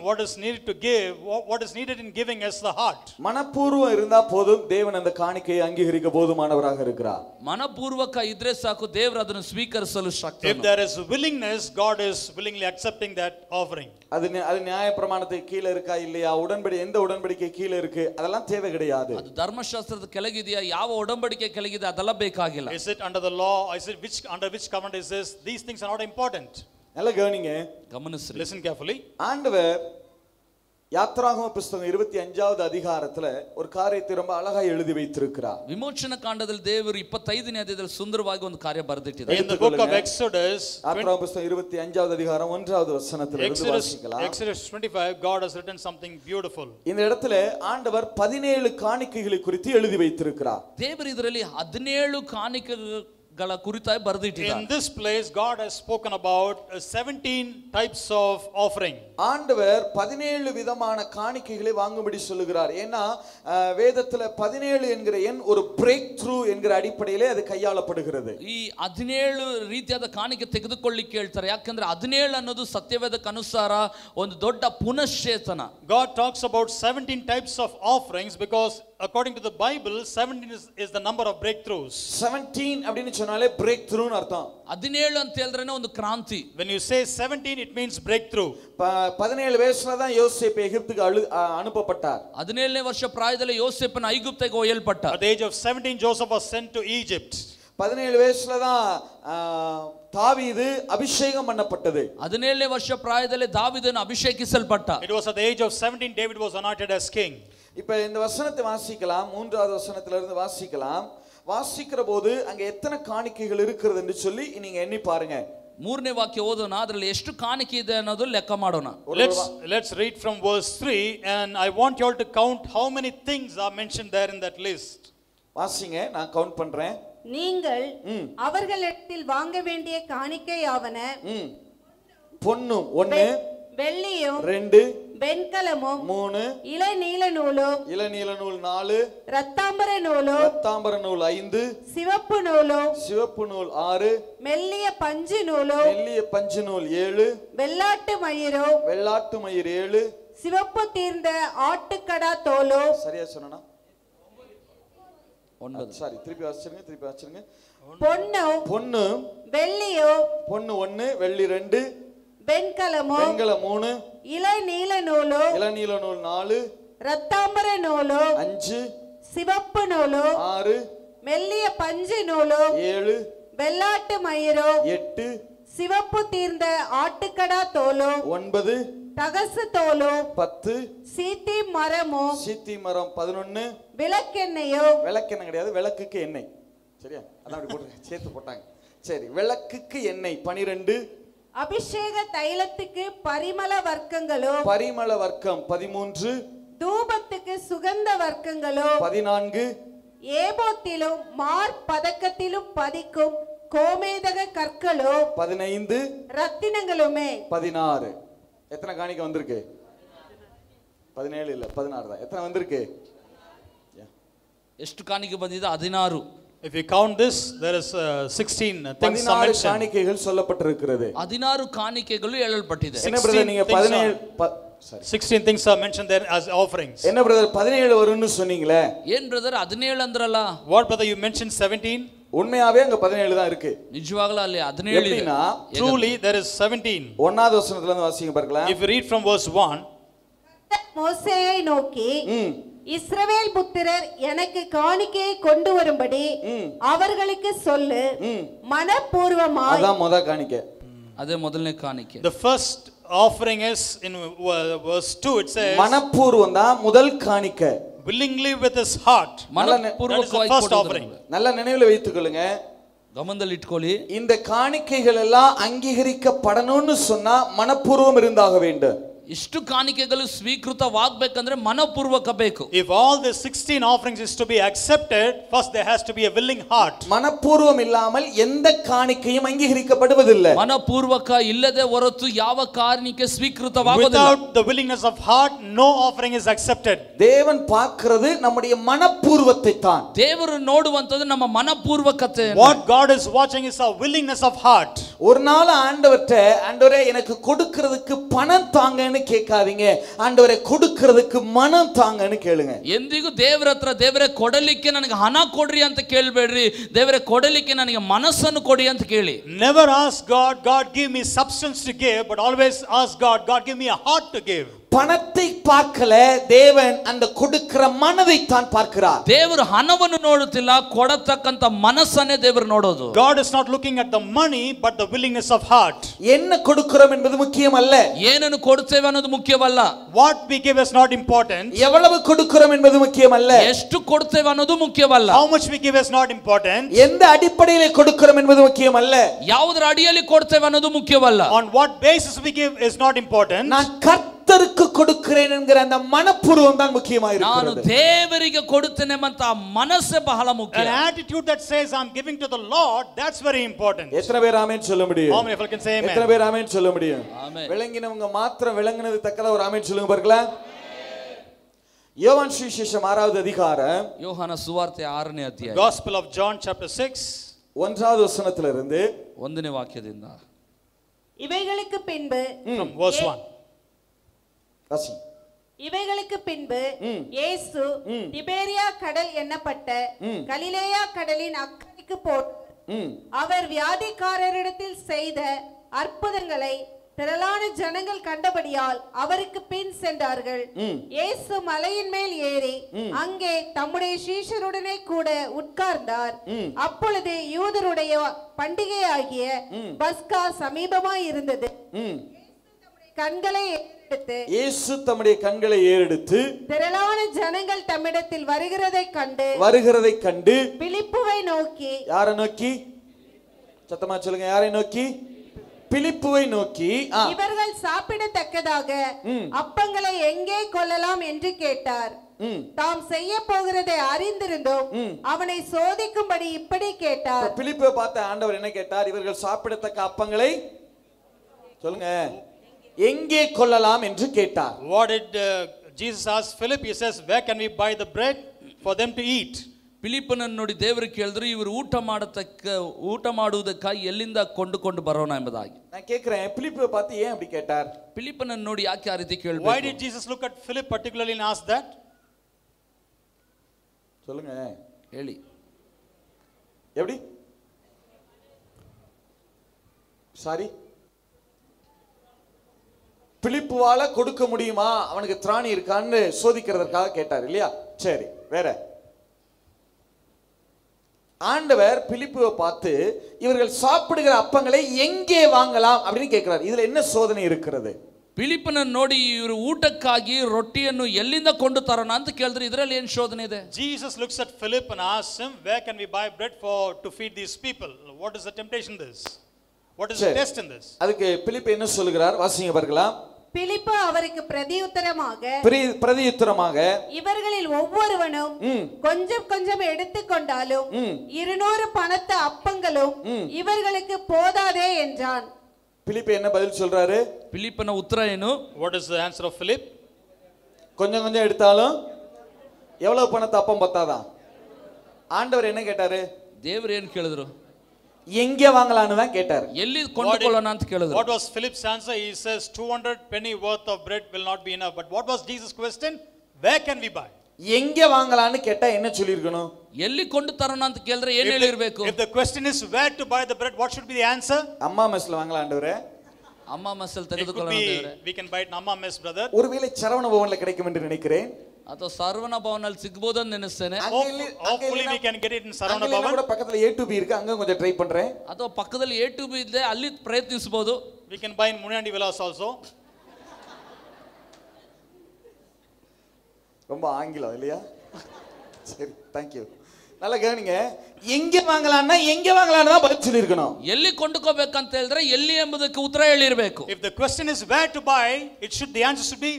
What is needed to give, what is needed in giving is the heart. மனப்பூர்வம் இருந்தா போதும், தேவன் அந்த காணிக்கையை அங்கீகரிக்க போதுமானவராக இருக்கிறார். ಮನಪೂರ್ವಕ ಇದ್ರೆ ಸಾಕು, ದೇವರು ಅದನ್ನು ಸ್ವೀಕರಿಸಲು ಶಕ್ತನು. If there is willingness, God is willingly accepting that offering. அது நியாயப்பிரமாணத்துக்கு கீழே இருக்கா இல்லையா, எந்த உடன்படிக்கை கீழே இருக்கு, அதெல்லாம் தேவை கிடையாது. ಅದು ಧರ್ಮಶಾಸ್ತ್ರದ ಕೆಳಗಿದೆಯಾ, ಯಾವ ಒಡಂಬಡಿಕೆ ಕೆಳಗಿದೆ, ಅದೆಲ್ಲ ಬೇಕಾಗಿಲ್ಲ. Is it under the law? Is it under which covenant is this? These things are not important. நல்ல கவனிங்க, ಗಮನಿಸ್ರಿ. Listen carefully. ஆண்டவர் யாத்ராகம புத்தகம் 25வது அதிகாரத்துல ஒரு காரியத்தை ரொம்ப அழகா எழுதி வைத்திருக்கிறார். ವಿಮೋಚನ ಕಾಂಡದಲ್ಲಿ ದೇವರು 25ನೇ ಅಧ್ಯಾಯದಲ್ಲಿ ಸುಂದರವಾಗಿ ಒಂದು ಕಾರ್ಯ ಬರೆದಿಟ್ಟಿದ್ದಾರೆ. In the book of Exodus, யாத்ராகம புத்தகம் 25வது அதிகாரம் 1வது வசனத்துல இருந்து வாசிக்கலாம். Exodus 25, God has written something beautiful. இந்த இடத்துல ஆண்டவர் 17 காணிக்கைகளை குறித்து எழுதி வைத்திருக்கிறார். ದೇವರು ಇದರಲ್ಲಿ 17 ಕಾಣಿಕೆಗಳ ಕುರಿತಾಗಿ ಬರೆದಿಟ್ಟಿದ್ದಾರೆ. In this place God has spoken about 17 types of offering. ஆண்டவர் 17 விதமான காணிக்கைகளை வாங்கும்படி சொல்லுகிறார். ஏன்னா வேதத்துல 17 என்கிற எண் ஒரு பிரேக் த்ரூ என்கிற அடிப்படையிலே அது கையாளப்படுகிறது. ಈ 17 ರೀತಿಯಾದ ಕಾಣಿಕೆ ತೆಗೆದುಕೊಳ್ಳಿಕ್ಕೆ ಹೇಳ್ತಾರೆ. ಯಾಕಂದ್ರೆ 17 ಅನ್ನೋದು ಸತ್ಯವೇದಕ್ಕೆ ಅನುಸಾರ ಒಂದು ದೊಡ್ಡ ಪುನಶ್ಚೇತನ. God talks about 17 types of offerings because according to the Bible 17 is the number of breakthroughs. 17 அப்படினு சொன்னாலே பிரேக் த்ரூ ன்னு அர்த்தம். 17 ಅಂತ ಹೇಳಿದ್ರೇನೆ ಒಂದು ಕ್ರಾಂತಿ. When you say 17 it means breakthrough. 17 வயசுல தான் யோசேப்பு எகிப்துக்கு அனுப்பப்பட்டார். 17ನೇ ವರ್ಷ ಪ್ರಾಯದಲ್ಲಿ ಯೋಸೇಫನ ಐಗುಪ್ತಕ್ಕೆ ಒಯ್ಯಲ್ಪಟ್ಟ. At the age of 17 Joseph was sent to Egypt. 17 வயசுல தான் தாவீது அபிஷேகம் பண்ணப்பட்டது. 17ನೇ ವರ್ಷ ಪ್ರಾಯದಲ್ಲಿ ದಾವೀದನು ಅಭಿಷೇಕಿಸಲ್ಪಟ್ಟ. It was at the age of 17 David was anointed as king. இப்ப இந்த வசனத்தை வாசிக்கலாம், 3வது வசனத்துல இருந்து வாசிக்கலாம். வாசிக்கிற போது அங்க எத்தனை காணிக்கைகள் இருக்கிறது என்று சொல்லி நீங்க எண்ணி பாருங்க. 3ನೇ ವಾಕ್ಯ ಓದೋಣ, ಅದರಲ್ಲಿ ಎಷ್ಟು ಕಾಣಿಕೆ ಇದೆ ಅನ್ನೋದು ಲೆಕ್ಕ ಮಾಡೋಣ. Let's read from verse 3 and I want you all to count how many things are mentioned there in that list. வாசிங்க, நான் கவுண்ட் பண்றேன். நீங்கள் அவர்களிடத்தில் வாங்க வேண்டிய காணிக்கையாவன பொன்னும் 1, வெள்ளியும் 2, வெண்கலமும் 3, இளநீல நூலும் 4, ரத்தாம்பர நூலும் 5, சிவப்பு நூலும் 6, மெல்லிய பஞ்சு நூலும் 7, வெள்ளாட்டு மயிரும் 7, சிவப்பு தீர்ந்த ஆட்டுக்கடா தோலும். சரியா சொன்னா? 9. சாரி, திருப்பி வாசிச்சிருங்க. பொன்னு வெள்ளியும் 1, வெள்ளி 2, வெண்கலமும் 3, இளநீல நூலும் 4, ரத்தாம்பர நூலும் 5, சிவப்பு நூலும் 6, மெல்லிய பஞ்சு நூலும் 7, வெள்ளாட்டு மயிரும் 8, சிவப்பு தீர்ந்த ஆட்டுக்கடா தோலும் 9, தகசு தோலும் 10, சீத்தி மரமும் 11, விளக்கெண்ணெயும். விளக்கெண்ணெய் கிடையாது, விளக்குக்கு எண்ணெய். சரியா? அதான் அப்படி போட்டு சேர்த்து போட்டாங்க. சரி, விளக்குக்கு எண்ணெய் 12, அபிஷேக தைலத்துக்கு பரிமள வர்க்கங்களும் 13, தூபத்துக்கு சுகந்த வர்க்கங்களும் 14, ஏபோத்திலும் மார்பதக்கத்திலும் பதிக்கும் கோமேதக கற்களும் 15, ரத்தினங்களுமே 16. எத்தனை காணிக்கை வந்திருக்கு? 17 இல்ல, 16 தான். எத்தனை வந்திருக்கு? ಎಷ್ಟು ಕಾಣಿಕೆ ಬಂದಿದೆ? 16. If you count this, there is 16 things mentioned. காணிக்கைகள் சொல்லப்பட்டிருக்கிறது. 16 காணிக்கைகள் எழுதப்பட்டிದೆ. என்ன பிரதர் நீங்க 16 things are mentioned there as offerings. என்ன பிரதர் 17 வரும்னு சொன்னீங்களே? ಏನ್ ಬ್ರದರ್ 17 ಅಂದ್ರಲ್ಲ? What brother you mentioned 17? உண்மையாவே அங்க 17 தான் இருக்கு. நிஜவாகல ಅಲ್ಲಿ 17 ಇದೆ. Truly there is 17. 1வது வசனத்துல இருந்து வாசிங்க பார்க்கலாம். If you read from verse 1, மோசேயை நோக்கி, இஸ்ரவேல் புத்திரர் எனக்கு காணிக்கையை கொண்டு வரும்படி அவர்களுக்கு சொல்லு, மனப்பூர்வமாய். அதான் முத காணிக்கை. அதே ಮೊದಲನೇ ಕಾಣಿಕೆ. The first offering is in verse 2 it says மனப்பூர்வம் தான் முதல் காணிக்கை. willingly with his heart. மனப்பூர்வமாய் first offering. நல்ல நினைவுல வைத்துக்கொள்ளுங்க. கமந்தல் இட்கொள்ளி. இந்த காணிக்கைகள் எல்லாம் அங்கீகரிக்கப்படணும்னு சொன்னா மனப்பூர்வம் இருந்தாக வேண்டும். ಇಷ್ಟು ಕಾಣಿಕೆಗಳು ಸ್ವೀಕೃತವಾಗಬೇಕಂದ್ರೆ ಮನಪೂರ್ವಕ ಬೇಕು. If all the 16 offerings is to be accepted, first there has to be a willing heart. மனப்பூர்வம் இல்லாமல் எந்த காணிக்கையும் அங்கீகரிக்கப்படுவதில்லை. ಮನಪೂರ್ವಕ ಇಲ್ಲದೆ ಹೊರತು ಯಾವ ಕಾಣಿಕೆ ಸ್ವೀಕೃತವಾಗುವುದಿಲ್ಲ. Without the willingness of heart, no offering is accepted. தேவன் பார்க்கிறது நம்முடைய மனப்பூர்வத்தை தான். ದೇವರು ನೋಡುವಂತದ್ದು ನಮ್ಮ ಮನಪೂರ್ವಕತೆ. What God is watching is our willingness of heart. ஒரு நாள் ஆண்டவரே எனக்கு கொடுக்கிறதுக்கு பணம் தாங்கன்னு கேட்காதீங்க, ஆண்டவரே கொடுக்கிறதுக்கு மனம் தாங்கன்னு கேளுங்க. ಎಂದಿಗೂ ದೇವರ ಹತ್ರ ದೇವರೇ ಕೊಡಲಿಕ್ಕೆ ನನಗೆ ಹಣ ಕೊಡ್ರಿ ಅಂತ ಕೇಳಬೇಡ್ರಿ, ದೇವರೇ ಕೊಡಲಿಕ್ಕೆ ನನಗೆ ಮನಸ್ಸನ್ನು ಕೊಡಿ ಅಂತ ಕೇಳಿ. Never ask God, God give me substance to give, but always ask God, God give me a heart to give. பணத்தை பார்க்கல தேவன், அந்த கொடுக்கிற மனதை தான் பார்க்கிறார். ದೇವರು ಹಣವನ್ನು ನೋಡುತ್ತಿಲ್ಲ, ಕೊಡತಕ್ಕಂತ ಮನಸ್ಸನ್ನೇ ದೇವರು ನೋಡೋದು. God is not looking at the money but the willingness of heart. என்ன கொடுக்கிறோம் என்பது முக்கியமல்ல, ಏನನ್ನು ಕೊಡ್ತೇವೆ ಅನ್ನೋದು ಮುಖ್ಯವಲ್ಲ. What we give is not important. எவ்வளவு கொடுக்கிறோம் என்பது முக்கியமல்ல, ಎಷ್ಟು ಕೊಡ್ತೇವೆ ಅನ್ನೋದು ಮುಖ್ಯವಲ್ಲ. How much we give is not important. எந்த அடிப்படையில் கொடுக்கிறோம் என்பது முக்கியமல்ல, ಯಾವುದರ ಅಡಿಯಲ್ಲಿ ಕೊಡ್ತೇವೆ ಅನ್ನೋದು ಮುಖ್ಯವಲ್ಲ. On what basis we give is not important. நான் கர்த்தருக்கு கொடுக்கிறேன் என்கிற அந்த மனப்பூர்வம் தான் முக்கியமா ನಾನು இருக்கிறது. ದೇವರಿಗೆ ಕೊಡುತ್ತೇನೆ ಅಂತ ಆ ಮನಸ್ಸೇ ಬಹಳ ಮುಖ್ಯ. An attitude that says I'm giving to the Lord, that's very important. எத்தனை பேர் ஆமென் சொல்ல முடியும்? How many people can say amen? எத்தனை பேர் ஆமென் சொல்ல முடியும்? ஆமென். விளங்கினவங்க மாத்திரம் விளங்கினது தக்கதா ஒரு ஆமென் சொல்லுங்க பார்க்கலாம். யோவான் சுவிசேஷம் 6வது அதிகாரம், ಯೋಹಾನ ಸುವಾರ್ತೆ 6ನೇ ಅಧ್ಯಾಯ, Gospel of John chapter 6, 1வது வசனத்திலிருந்து 1ನೇ ವಾಕ್ಯದಿಂದ. இவைகளுக்கு பின்பு from verse 1. வாசி. இவைகளுக்கு பின்பு இயேசு திபேரியா கடல் எண்ணப்பட்ட கலிலேயா கடலின் அக்கறைக்கு போனார். அவர் வியாதிக்காரரிடத்தில் செய்த அற்புதங்களை திரளான ஜனங்கள் கண்டபடியால் அவருக்கு பின் சென்றார்கள். இயேசு மலையின் மேல் ஏறி அங்கே தம்முடைய சீஷருடனே கூட உட்கார்ந்தார். அப்பொழுது யூதருடைய பண்டிகையாகிய பஸ்கா சமீபமாய் இருந்தது. இயேசு தம்முடைய கண்களை ஏறெடுத்து திரளான ஜனங்கள் தம்மிடத்தில் வருகிறதை கண்டு பிலிப்புவை நோக்கி, யாரை நோக்கி? சத்தமா சொல்லுங்க, யாரை நோக்கி? பிலிப்புவை நோக்கி, இவர்கள் சாப்பிடத்தக்கதாக அப்பங்களை எங்கே கொள்ளலாம் என்று கேட்டார். தாம் செய்ய போகிறதை அறிந்திருந்தோம், அவனை சோதிக்கும்படி இப்படி கேட்டார். பிலிப்பை பார்த்த ஆண்டவர் என்ன கேட்டார்? இவர்கள் சாப்பிடத்தக்க அப்பங்களை சொல்லுங்க எங்கே கொள்ளலாம் என்று கேட்டார். What did Jesus ask Philip? He says, where can we buy the bread for them to eat? ಫಿಲಿಪ್ಪನನ್ನು ನೋಡಿ ದೇವರು ಕೇಳಿದ್ರು, ಇವರು ಊಟ ಮಾಡುವುದಕ್ಕಾಗಿ ಎಲ್ಲಿಂದ ಕೊಂಡುಕೊಂಡು ಬರೋಣ ಎಂಬುದಾಗಿ. நான் கேக்குறேன், பிலிப்பை பார்த்து ஏன் அப்படி கேட்டார்? ಫಿಲಿಪ್ಪನನ್ನು ನೋಡಿ ಯಾಕೆ ಆ ರೀತಿ ಕೇಳಬೇಕು? Why did Jesus look at Philip particularly and ask that? சொல்லுங்க, ಹೇಳಿ. எப்படி? சாரி, பிலிப்புவால கொடுக்க முடியுமா, அவனுக்கு திராணி இருக்கான்னு சோதிக்கிறதற்காக கேட்டார் இல்லையா? சரி, வேற. ஆண்டவர் பிலிப்புவை பார்த்து இவர்கள் சாப்பிடுகிற அப்பங்களை எங்கே வாங்கலாம் அப்படின்னு கேட்கிறார். இதுல என்ன சோதனை இருக்கிறது? ಫಿಲಿಪ್ಪನನ್ನು ನೋಡಿ ಇವರು ಊಟಕ್ಕಾಗಿ ರೊಟ್ಟಿಯನ್ನು ಎಲ್ಲಿಂದ ಕೊಂಡು ತರೋಣ ಅಂತ ಕೇಳಿದ್ರೆ ಇದರಲ್ಲಿ ಏನು ಶೋಧನೆ ಇದೆ? Jesus looks at Philip and asks him, where can we buy bread to feed these people? What is the temptation in this? What is the test in this? அதுக்கு பிலிப்பு என்ன சொல்லுகிறார்? வாசிங்க பார்க்கலாம். பிலிப்பு அவருக்கு பிரதியுத்தரமாக இவர்களில் ஒவ்வொருவனும் கொஞ்சம் கொஞ்சம் எடுத்துக்கொண்டாலும் 200 பணத்து அப்பங்களும் இவர்களுக்கு போதாதே என்றான். பிலிப்பு என்ன பதில் சொல்றாரு? ಫಿಲಿಪ್ಪನ ಉತ್ತರ ಏನು? What is the answer of Philip? கொஞ்சம் கொஞ்சம் எடுத்தாலும் எவ்வளவு பணத்தை அப்பம் பத்தாதான்? ஆண்டவர் என்ன கேட்டாரு? ದೇವರು ಏನು ಕೇಳಿದ್ರು? எங்கே வாங்கலாம்னு தான் கேட்டார். ಎಲ್ಲಿ ಕೊಂಡುಕೊಳ್ಳೋಣ ಅಂತ ಕೇಳಿದ್ರು. What was Philip's answer? He says 200 penny worth of bread will not be enough. But what was Jesus' question? Where can we buy? எங்கே வாங்கலாம்னு கேட்டா என்ன சொல்லிருக்கணும்? ಎಲ್ಲಿ ಕೊಂಡು ತರೋಣ ಅಂತ ಕೇಳಿದ್ರೆ ಏನು ಹೇಳಿರಬೇಕು? If the question is where to buy the bread, what should be the answer? அம்மா மெஸ்ல வாங்கலாம் ஆண்டவரே. ಅಮ್ಮ ಮೆಸ್ಸಲ್ಲಿ ತೆಗೆದುಕೊಳ್ಳೋಣ ದೇವರೇ. We can buy it in Amma mess, brother. ஒருவேளை சரவண பவன்ல கிடைக்கும் என்று நினைக்கிறேன். ಅಥವಾ ಸರ್ವಣ ಭವನಲ್ಲಿ ಸಿಗಬಹುದು ಅಂತ ನೆನೆಸ್ತೇನೆ. Hopefully we can get it in Saravana Bhavan. கூட பக்கத்துல A2B இருக்கு, அங்க கொஞ்சம் ட்ரை பண்றேன். ಅಥವಾ ಪಕ್ಕದಲ್ಲಿ A2B ಇದೆ, ಅಲ್ಲಿ ಪ್ರಯತ್ನಿಸಬಹುದು. We can buy in Muniyandi Villas also. ரொம்ப ஆங்கிலம் இல்லையா? சரி, thank you. நல்ல கவனிங்க, எங்க வாங்கலாம்னா எங்க வாங்கலாம்னு தான் பதில் சொல்லி இருக்கணும். ಎಲ್ಲಿ ಕೊಂಡುಕೋಬೇಕಂತ ಹೇಳಿದ್ರೆ ಎಲ್ಲಿ ಎಂಬುದಕ್ಕೆ ಉತ್ತರ ಹೇಳಿರಬೇಕು. If the question is where to buy, the answer should be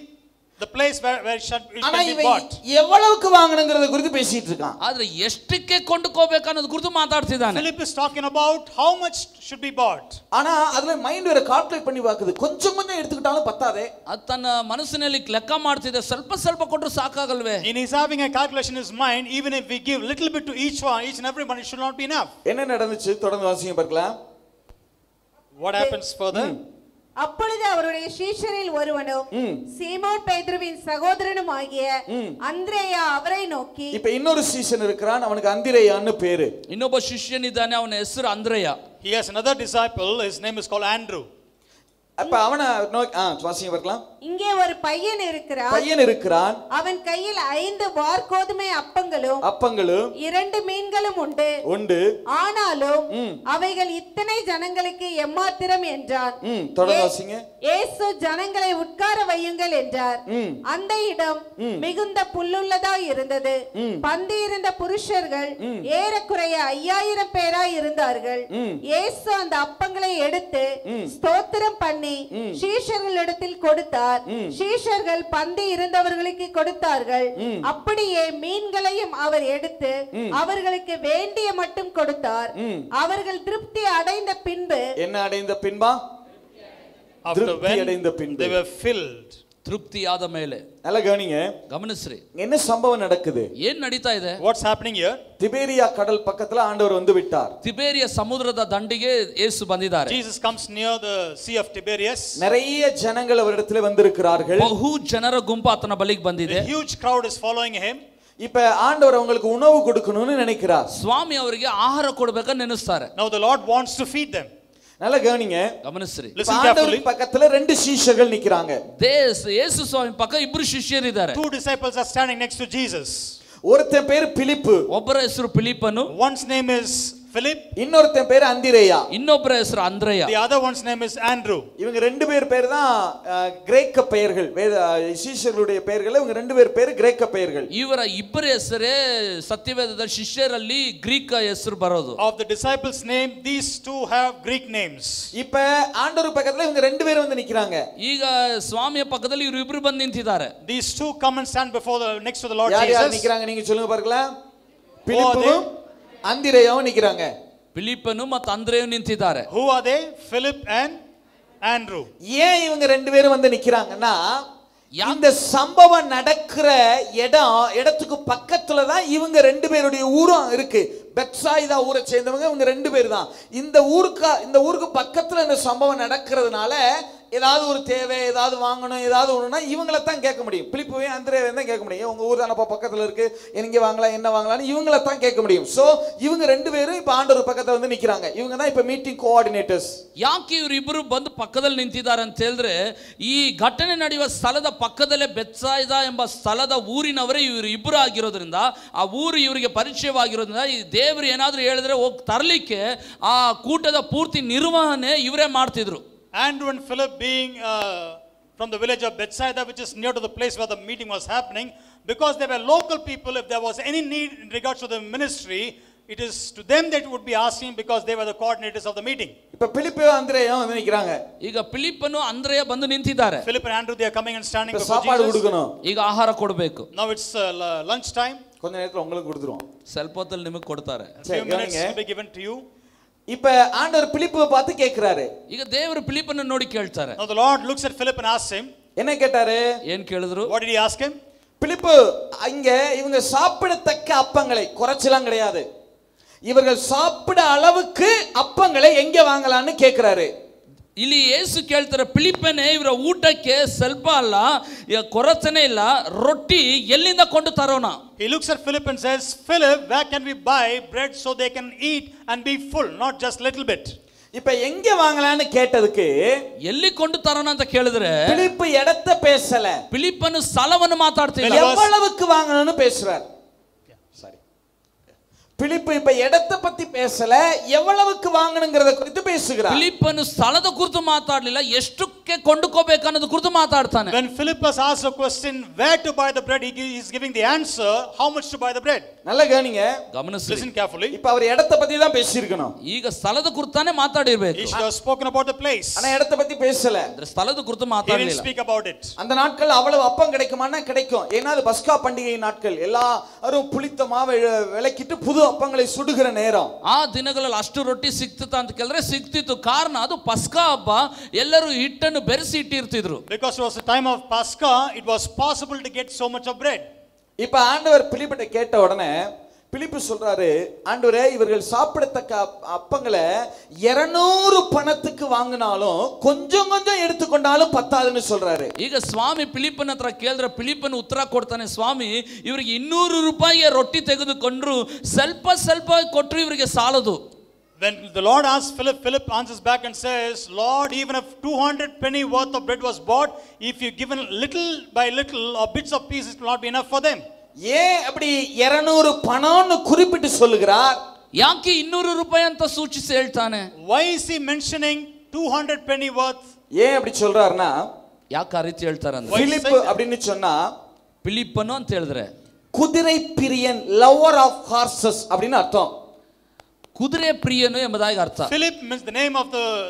the place where it should be bought. எவ்வளவுக்கு வாங்கணும்ங்கறத குறித்து பேசிட்டு இருக்கான். ಆದ್ರೆ ಎಷ್ಟಕ್ಕೆ ಕೊಂಡುಕೋಬೇಕು ಅನ್ನೋದು ಕುರಿತು ಮಾತಾಡ್ತಿದ್ದಾನೆ. Philip is talking about how much should be bought. ஆனா அதுல மைண்ட் வேற கால்குலேட் பண்ணி பாக்குது, கொஞ்சம் கொஞ்சம் எடுத்துக்கிட்டாலும் பத்தாதே. ಅದು ತನ್ನ ಮನಸ್ಸಿನಲ್ಲಿ ಲೆಕ್ಕ ಮಾಡ್ತಿದೆ, ಸ್ವಲ್ಪ ಸ್ವಲ್ಪ ಕೊಟ್ಟರು ಸಾಕಾಗಲ್ವೇ? And he's having a calculation in his mind, even if we give little bit to each and everyone, it should not be enough. என்ன நடந்துச்சு? தொடர்ந்து வாசிங்க பார்க்கலாம். What happens further? அப்பொழுது அவருடைய சீஷரில் ஒருவனும் சீமோன் பேதுருவின் சகோதரனும் ஆகிய அந்திரேயா அவரை நோக்கி, இப்ப இன்னொரு சீஷன் இருக்கிறான், அவனுக்கு அந்திரேயான்னு பேரு. ಇನ್ನೊಬ್ಬ ಶಿಷ್ಯನಿದ್ದಾನೆ, ಅವನ ಹೆಸರು ಅಂದ್ರೆಯ. He has another disciple, his name is called Andrew. அப்ப அவனை வாசிங்க பார்க்கலாம். இங்கே ஒரு பையன் இருக்கிறான், அவன் கையில் 5 வார்கோதுமை அப்பங்களும் 2 மீன்களும் உண்டு, ஆனாலும் அவைகள் இத்தனை ஜனங்களுக்கு எம்மாத்திரம் என்றான். தொடர்ந்து வாசிங்க. இயேசு ஜனங்களை உட்கார வையுங்கள் என்றார். அந்த இடம் மிகுந்த புல்லுள்ளதாய் இருந்தது. பந்தி இருந்த புருஷர்கள் ஏறக்குறைய 5000 பேராய் இருந்தார்கள். இயேசு அந்த அப்பங்களை எடுத்து ஸ்தோத்திரம் பண்ணி சீஷர்களிடத்தில் கொடுத்தார். சீஷர்கள் பந்தி இருந்தவர்களுக்கு கொடுத்தார்கள். அப்படியே மீன்களையும் அவர் எடுத்து அவர்களுக்கு வேண்டிய மட்டும் கொடுத்தார். அவர்கள் திருப்தி அடைந்த பின்பு, என்ன அடைந்த பின்பா? திருப்தி அடைந்த பின்பு, they were filled. ತೃಪ್ತಿಯಾದ ಮೇಲೆ. நல்லா கவனிங்க, ಗಮನಿಸ್ರಿ, என்ன சம்பவம் நடக்குது? ಏನ್ ನಡೀತಾ ಇದೆ? What's happening here? திபேரியா கடல் பக்கத்துல ஆண்டவர் வந்து விட்டார். ತಿಬೇರಿಯ ಸಮುದ್ರದ ದಂಡಿಗೆ ಯೇಸು ಬಂದಿದ್ದಾರೆ. Jesus comes near the Sea of Tiberias. நிறைய ஜனங்கள் அவரிடத்துல வந்திருக்கிறார்கள். ಬಹು ಜನರ ಗುಂಪು ಆತನ ಬಳಿಗೆ ಬಂದಿದೆ. A huge crowd is following him. இப்ப ஆண்டவர் அவங்களுக்கு உணவு கொடுக்கணும்னு நினைக்கிறார். ಸ್ವಾಮಿ ಅವರಿಗೆ ಆಹಾರ ಕೊಡಬೇಕಂತ ನೆನೆಸ್ತಾರೆ. Now the Lord wants to feed them. நல்லா கவனிங்க, ಗಮನಿಸ್ರಿ. ஆண்டவர் பக்கத்துல 2 சீஷர்கள் நிக்கறாங்க. ಯೇಸು ಸ್ವಾಮಿ ಪಕ್ಕ 2 ಶಿಷ್ಯರಿದ್ದಾರೆ. 2 disciples are standing next to Jesus. ஒருத்தன் பேரு பிலிப்பு, ಒಬ್ಬರ ಹೆಸರು ಫಿಲಿಪ್ಪನು, One's name is Philip. இன்னொருத்தன் பேரு அந்திரேயா, ಇನ್ನೊಬ್ಬರ ಹೆಸರು ಅಂದ್ರೆಯ. The other one's name is Andrew. இவங்க 2 பேர் தான் கிரேக்க பெயர்கள். சீஷர்களுடைய பெயர்கள் இவங்க 2 பேர் கிரேக்க பெயர்கள். ಇವರ ಇಬ್ಬರ ಹೆಸರೇ ಸತ್ಯವೇದದ ಶಿಷ್ಯರಲ್ಲಿ ಗ್ರೀಕ್ ಹೆಸರು ಬರೋದು. Of the disciples' name, these 2 have Greek names. இப்ப ஆண்டவர் பக்கத்துல இவங்க 2 பேரும் வந்து நிக்கறாங்க. ಈಗ ಸ್ವಾಮಿಯ ಪಕ್ಕದಲ್ಲಿ ಇವರು ಇಬ್ಬರು ಬಂದು ನಿಂತಿದ್ದಾರೆ. These 2 come and stand before next to the Lord யார் யார் Jesus. நிக்கறாங்க நீங்க சொல்லுங்க பார்க்கலாம். பிலிப்பும் அந்திரேயாவும் நிக்கறாங்க. பிலிப்பனு ಮತ್ತು ಅಂದ್ರೆಯು ನಿಂತಿದ್ದಾರೆ. Who are they? Philip and Andrew. ஏன் இவங்க 2 பேரும் வந்து நிக்கறாங்கன்னா, இந்த சம்பவம் நடக்கிற இடத்துக்கு பக்கத்துல தான் இவங்க 2 பேருடைய ஊரும் இருக்கு. பெத்சாயிதா ஊரை சேர்ந்தவங்க இவங்க 2 பேர் தான். இந்த ஊருக்கு பக்கத்துல இந்த சம்பவம் நடக்கிறதுனால ஏதாவது ஒரு தேவை, ஏதாவது வாங்கணும், ஏதாவது ஒண்ணுனா இவங்களை தான் கேட்க முடியும். பிலிப்புவையும் அந்திரேயாவையும் தான் கேட்க முடியும். உங்க ஊர் தானப்பா பக்கத்துல இருக்கு, எங்க வாங்கலாம், என்ன வாங்கலாம்னு இவங்களை தான் கேட்க முடியும். சோ இவங்க 2 பேரும் இப்ப ஆண்டவர் பக்கத்துல வந்து நிக்கிறாங்க. இவங்க தான் இப்ப மீட்டிங் கோஆர்டினேட்டர்ஸ். ಯಾಕೆ ಇವರಿಬ್ಬರು ಬಂದು ಪಕ್ಕದಲ್ಲಿ ನಿಂತಿದ್ದಾರೆ ಅಂತ ಹೇಳಿದ್ರೆ, ಈ ಘಟನೆ ನಡೆಯುವ ಸ್ಥಳದ ಪಕ್ಕದಲ್ಲೇ ಬೆತ್ಸಾಯಿದಾ ಎಂಬ ಸ್ಥಳದ ಊರಿನವರೇ ಇವರು ಇಬ್ಬರು ಆಗಿರೋದ್ರಿಂದ, ಆ ಊರು ಇವರಿಗೆ ಪರಿಚಯವಾಗಿರೋದ್ರಿಂದ ಈ ದೇವರು ಏನಾದರೂ ಹೇಳಿದ್ರೆ ಹೋಗಿ ತರಲಿಕ್ಕೆ ಆ ಕೂಟದ ಪೂರ್ತಿ ನಿರ್ವಹಣೆ ಇವರೇ ಮಾಡ್ತಿದ್ರು. Andrew and Philip being from the village of Bethsaida, which is near to the place where the meeting was happening, because they were local people, if there was any need in regards to the ministry, it is to them that would be asking, because they were the coordinators of the meeting. இப்ப பிலிப்புவும் அந்திரேயாவும் வந்து நிக்கறாங்க. ಈಗ ಫಿಲಿಪ್ಪನು ಅಂದ್ರೆಯ ಬಂದು ನಿಂತಿದ್ದಾರೆ. Philip and Andrew, they are coming and standing before சாப்பாடு Jesus. கொடுக்கணும். ಈಗ ಆಹಾರ ಕೊಡಬೇಕು. Now it's lunch time. கொஞ்ச நேரத்துல உங்களுக்கு கொடுத்துருவோம். ಸ್ವಲ್ಪ ಹೊತ್ತಲ್ಲಿ ನಿಮಗೆ ಕೊಡ್ತಾರೆ. A few minutes will be given to you. இப்ப ஆண்டவர் பிலிப்புவை பார்த்து கேக்குறாரு. ಈಗ ದೇವರು ಫಿಲಿಪ್ಪನ ನೋಡಿ ಕೇಳ್ತಾರೆ. Now the Lord looks at Philip and asks him. என்ன கேட்டாரு? ಏನ್ ಕೇಳಿದ್ರು? What did he ask him? பிலிப்பு, இங்க இவங்க சாப்பிடத்தக்க அப்பங்களை குறைச்சலாம் கிடையாது, இவர்கள் சாப்பிட அளவுக்கு அப்பங்களை எங்க வாங்கலாம்னு கேக்குறாரு. ಇಲ್ಲಿ ಯೇಸು ಕೇಳ್ತಾರೆ, ಫಿಲಿಪ್ಪನೇ ಇವರ ಊಟಕ್ಕೆ ಸ್ವಲ್ಪ ಅಲ್ಲ, ಕೊರತೆನೇ ಇಲ್ಲ, ರೊಟ್ಟಿ ಎಲ್ಲಿಂದ ಕೊಂಡು ತರೋಣ? He looks at Philip and says, Philip, where can we buy bread so they can eat and be full, not just little bit? இப்ப எங்க வாங்கலாம்னு கேட்டதுக்கு ಎಲ್ಲಿ ಕೊಂಡು ತರೋಣ ಅಂತ ಕೇಳಿದ್ರೆ பிலிப்பு இடத்தை பேசல, ಫಿಲಿಪ್ಪನು ಸ್ಥಳವನ್ನು ಮಾತಾಡ್ತಿಲ್ಲ, எவ்வளவுக்கு வாங்கணும்னு பேசுறார். பிலிப்பு இப்ப இடத்தை பத்தி பேசல, எவ்வளவுக்கு வாங்கணும்ங்கறத குறித்து பேசுகிறார். ಫಿಲಿಪ್ಪನು ಸ್ಥಳದ ಕುರಿತು ಮಾತಾಡಲಿಲ್ಲ, ಎಷ್ಟಕ್ಕೆ ಕೊಂಡುಕೋಬೇಕು ಅನ್ನೋದು ಕುರಿತು ಮಾತಾಡ್ತಾನೆ. When Philip was asked a question where to buy the bread, he is giving the answer how much to buy the bread. நல்லா கவனிங்க, ಗಮನಿಸಿ. Listen carefully. இப்ப அவர் இடத்தை பத்தி தான் பேசியிருக்கணும். ಈಗ ಸ್ಥಳದ ಕುರಿತಾನೆ ಮಾತಾಡಿರಬೇಕು. He should have spoken about the place. ஆனா இடத்தை பத்தி பேசல. ಅಂದ್ರೆ ಸ್ಥಳದ ಕುರಿತು He didn't ಮಾತಾಡಲಿಲ್ಲ. speak about it. அந்த நாட்கள் அவ்வளவு அப்பம் கிடைக்குமானா கிடைக்கும். ஏன்னா அது பஸ்கா பண்டிகை நாட்கள், எல்லாரும் புளித்த மாவை விலக்கிட்டு புது அப்பங்களை ಸುಡುಗರ ನೇರ ಆ ದಿನಗಳಲ್ಲಿ ಅಷ್ಟು ರೊಟ್ಟಿ ಸಿಕ್ತಿತ್ತು ಅಂತ ಕೇಳಿದ್ರೆ ಸಿಕ್ತಿತ್ತು. ಕಾರಣ ಅದು ಪಸ್ಕಾ ಹಬ್ಬ, ಎಲ್ಲರೂ ಹಿಟ್ಟನ್ನು ಬೆರೆಸಿ ಇಟ್ಟಿರ್ತಿದ್ರು. Because it was the time of Pascha, it was possible to get so much of bread. இப்ப ஆண்டவர் பிலிப்பிட்ட கேட்ட உடனே பிலிப்பு சொல்றாரு, ஆண்டவரே இவர்கள் சாப்பிடத்தக்க அப்பங்களை 200 பணத்துக்கு வாங்கினாலும் கொஞ்சம் கொஞ்சம் எடுத்துக்கொண்டாலும் பத்தாதுன்னு சொல்றாரு. ಈಗ ಸ್ವಾಮಿ ಫಿಲಿಪ್ಪನ ಹತ್ರ ಕೇಳಿದ್ರೆ ಫಿಲಿಪ್ಪನ ಉತ್ತರ ಕೊಡ್ತಾನೆ, ಸ್ವಾಮಿ ಇವರಿಗೆ 200 ರೂಪಾಯಿಗೆ ರೊಟ್ಟಿ ತೆಗೆದುಕೊಂಡ್ರು ಸ್ವಲ್ಪ ಸ್ವಲ್ಪ ಕೊಟ್ಟರು ಇವರಿಗೆ ಸಾಲದು. When the Lord asks Philip, Philip answers back and says, Lord, even if 200 penny worth of bread was bought, if you given little by little or bits of pieces, it will not be enough for them. ஏன் அப்படி 200 பணம்னு குறிப்பிட்டு சொல்லுகிறார்? ಯಾಕೆ 200 ರೂಪಾಯಿ ಅಂತ ಸೂಚಿಸಿ ಹೇಳ್ತಾನೆ? Why is he mentioning 200 penny worth? ஏன் அப்படி சொல்றாருன்னா, ಯಾಕೆ ಆ ರೀತಿ ಹೇಳ್ತಾರೆ ಅಂದ್ರೆ, பிலிப்பு அப்படின்னு சொன்னா ಫಿಲಿಪ್ಪನು ಅಂತ ಹೇಳಿದ್ರೆ குதிரை பிரியன், லவர் ஆஃப் ஹார்சஸ் அப்படின்னு அர்த்தம். ಕುದುರೆ ಪ್ರಿಯನು ಎಂಬುದಾಗಿ ಅರ್ಥ. Philip means the name of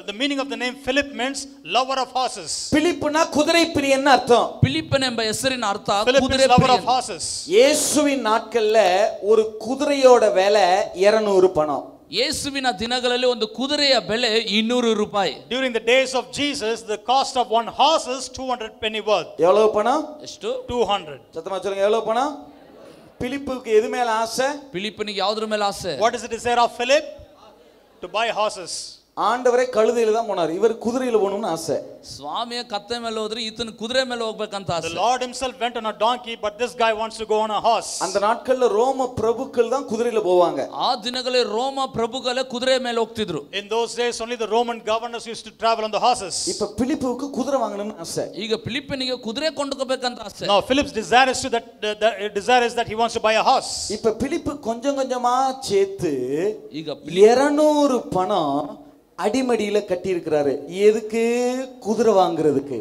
the meaning of the name Philip means lover of horses. பிலிப்புனா குதிரை பிரியன் அர்த்தம். ಫಿಲಿಪ್ಪನ ಎಂಬ ಹೆಸರಿನ ಅರ್ಥ Philip ಕುದುರೆ means lover of ಪ್ರಿಯನು. horses. இயேசுவின் நாட்கள்ல ஒரு குதிரையோட விலை 200 பணம். ಯೇಸುವಿನ ದಿನಗಳಲ್ಲಿ ಒಂದು ಕುದುರೆಯ ಬೆಲೆ 200 ರೂಪಾಯಿ. During the days of Jesus, the cost of one horse is 200 penny worth. எவ்வளவு பணம்? ಎಷ್ಟು? 200. சத்தமா சொல்லுங்க, எவ்வளவு பணம்? பிலிப்புக்கு எது மேல ஆசை? ಫಿಲಿಪ್ಪನಿಗೆ ಯಾವುದರ ಮೇಲೆ ಆಸೆ? What is the desire of Philip? To buy horses. ஆண்டவரே கழுதையில தான் போனார், இவர் குதிரையில போகணும்னு ஆசை. ಸ್ವಾಮಿಯ ಕತ್ತೆ ಮೇಲೆ ಹೋದ್ರೆ ಈತನ ಕುದುರೆ ಮೇಲೆ ಹೋಗ್ಬೇಕಂತ The ಆಸೆ. Lord himself went on a donkey, but this guy wants to go on a horse. அந்த நாட்கள்ல ரோம பிரபுக்கள் தான் குதிரையில போவாங்க. ಆ ದಿನಗಳಲ್ಲಿ ರೋಮ ಪ್ರಭುಗಳೇ ಕುದುರೆ ಮೇಲೆ ಹೋಗ್ತಿದ್ರು. In those days, only the Roman governors used to travel on the horses. இப்ப பிலிப்புவுக்கு குதிரை வாங்கணும்னு ஆசை. ಈಗ ಫಿಲಿಪ್ಪನಿಗೆ ಕುದುರೆ ಕೊಂಡುಕೋಬೇಕಂತ ಆಸೆ. Now Philip's desire is that he wants to buy a horse. இப்ப பிலிப்பு கொஞ்சம் கொஞ்சமா சேர்த்து ಈಗ 200 பணம் அடிமடியில கட்டி இருக்கிறாரு. எதுக்கு? குதிரை வாங்குறதுக்கு.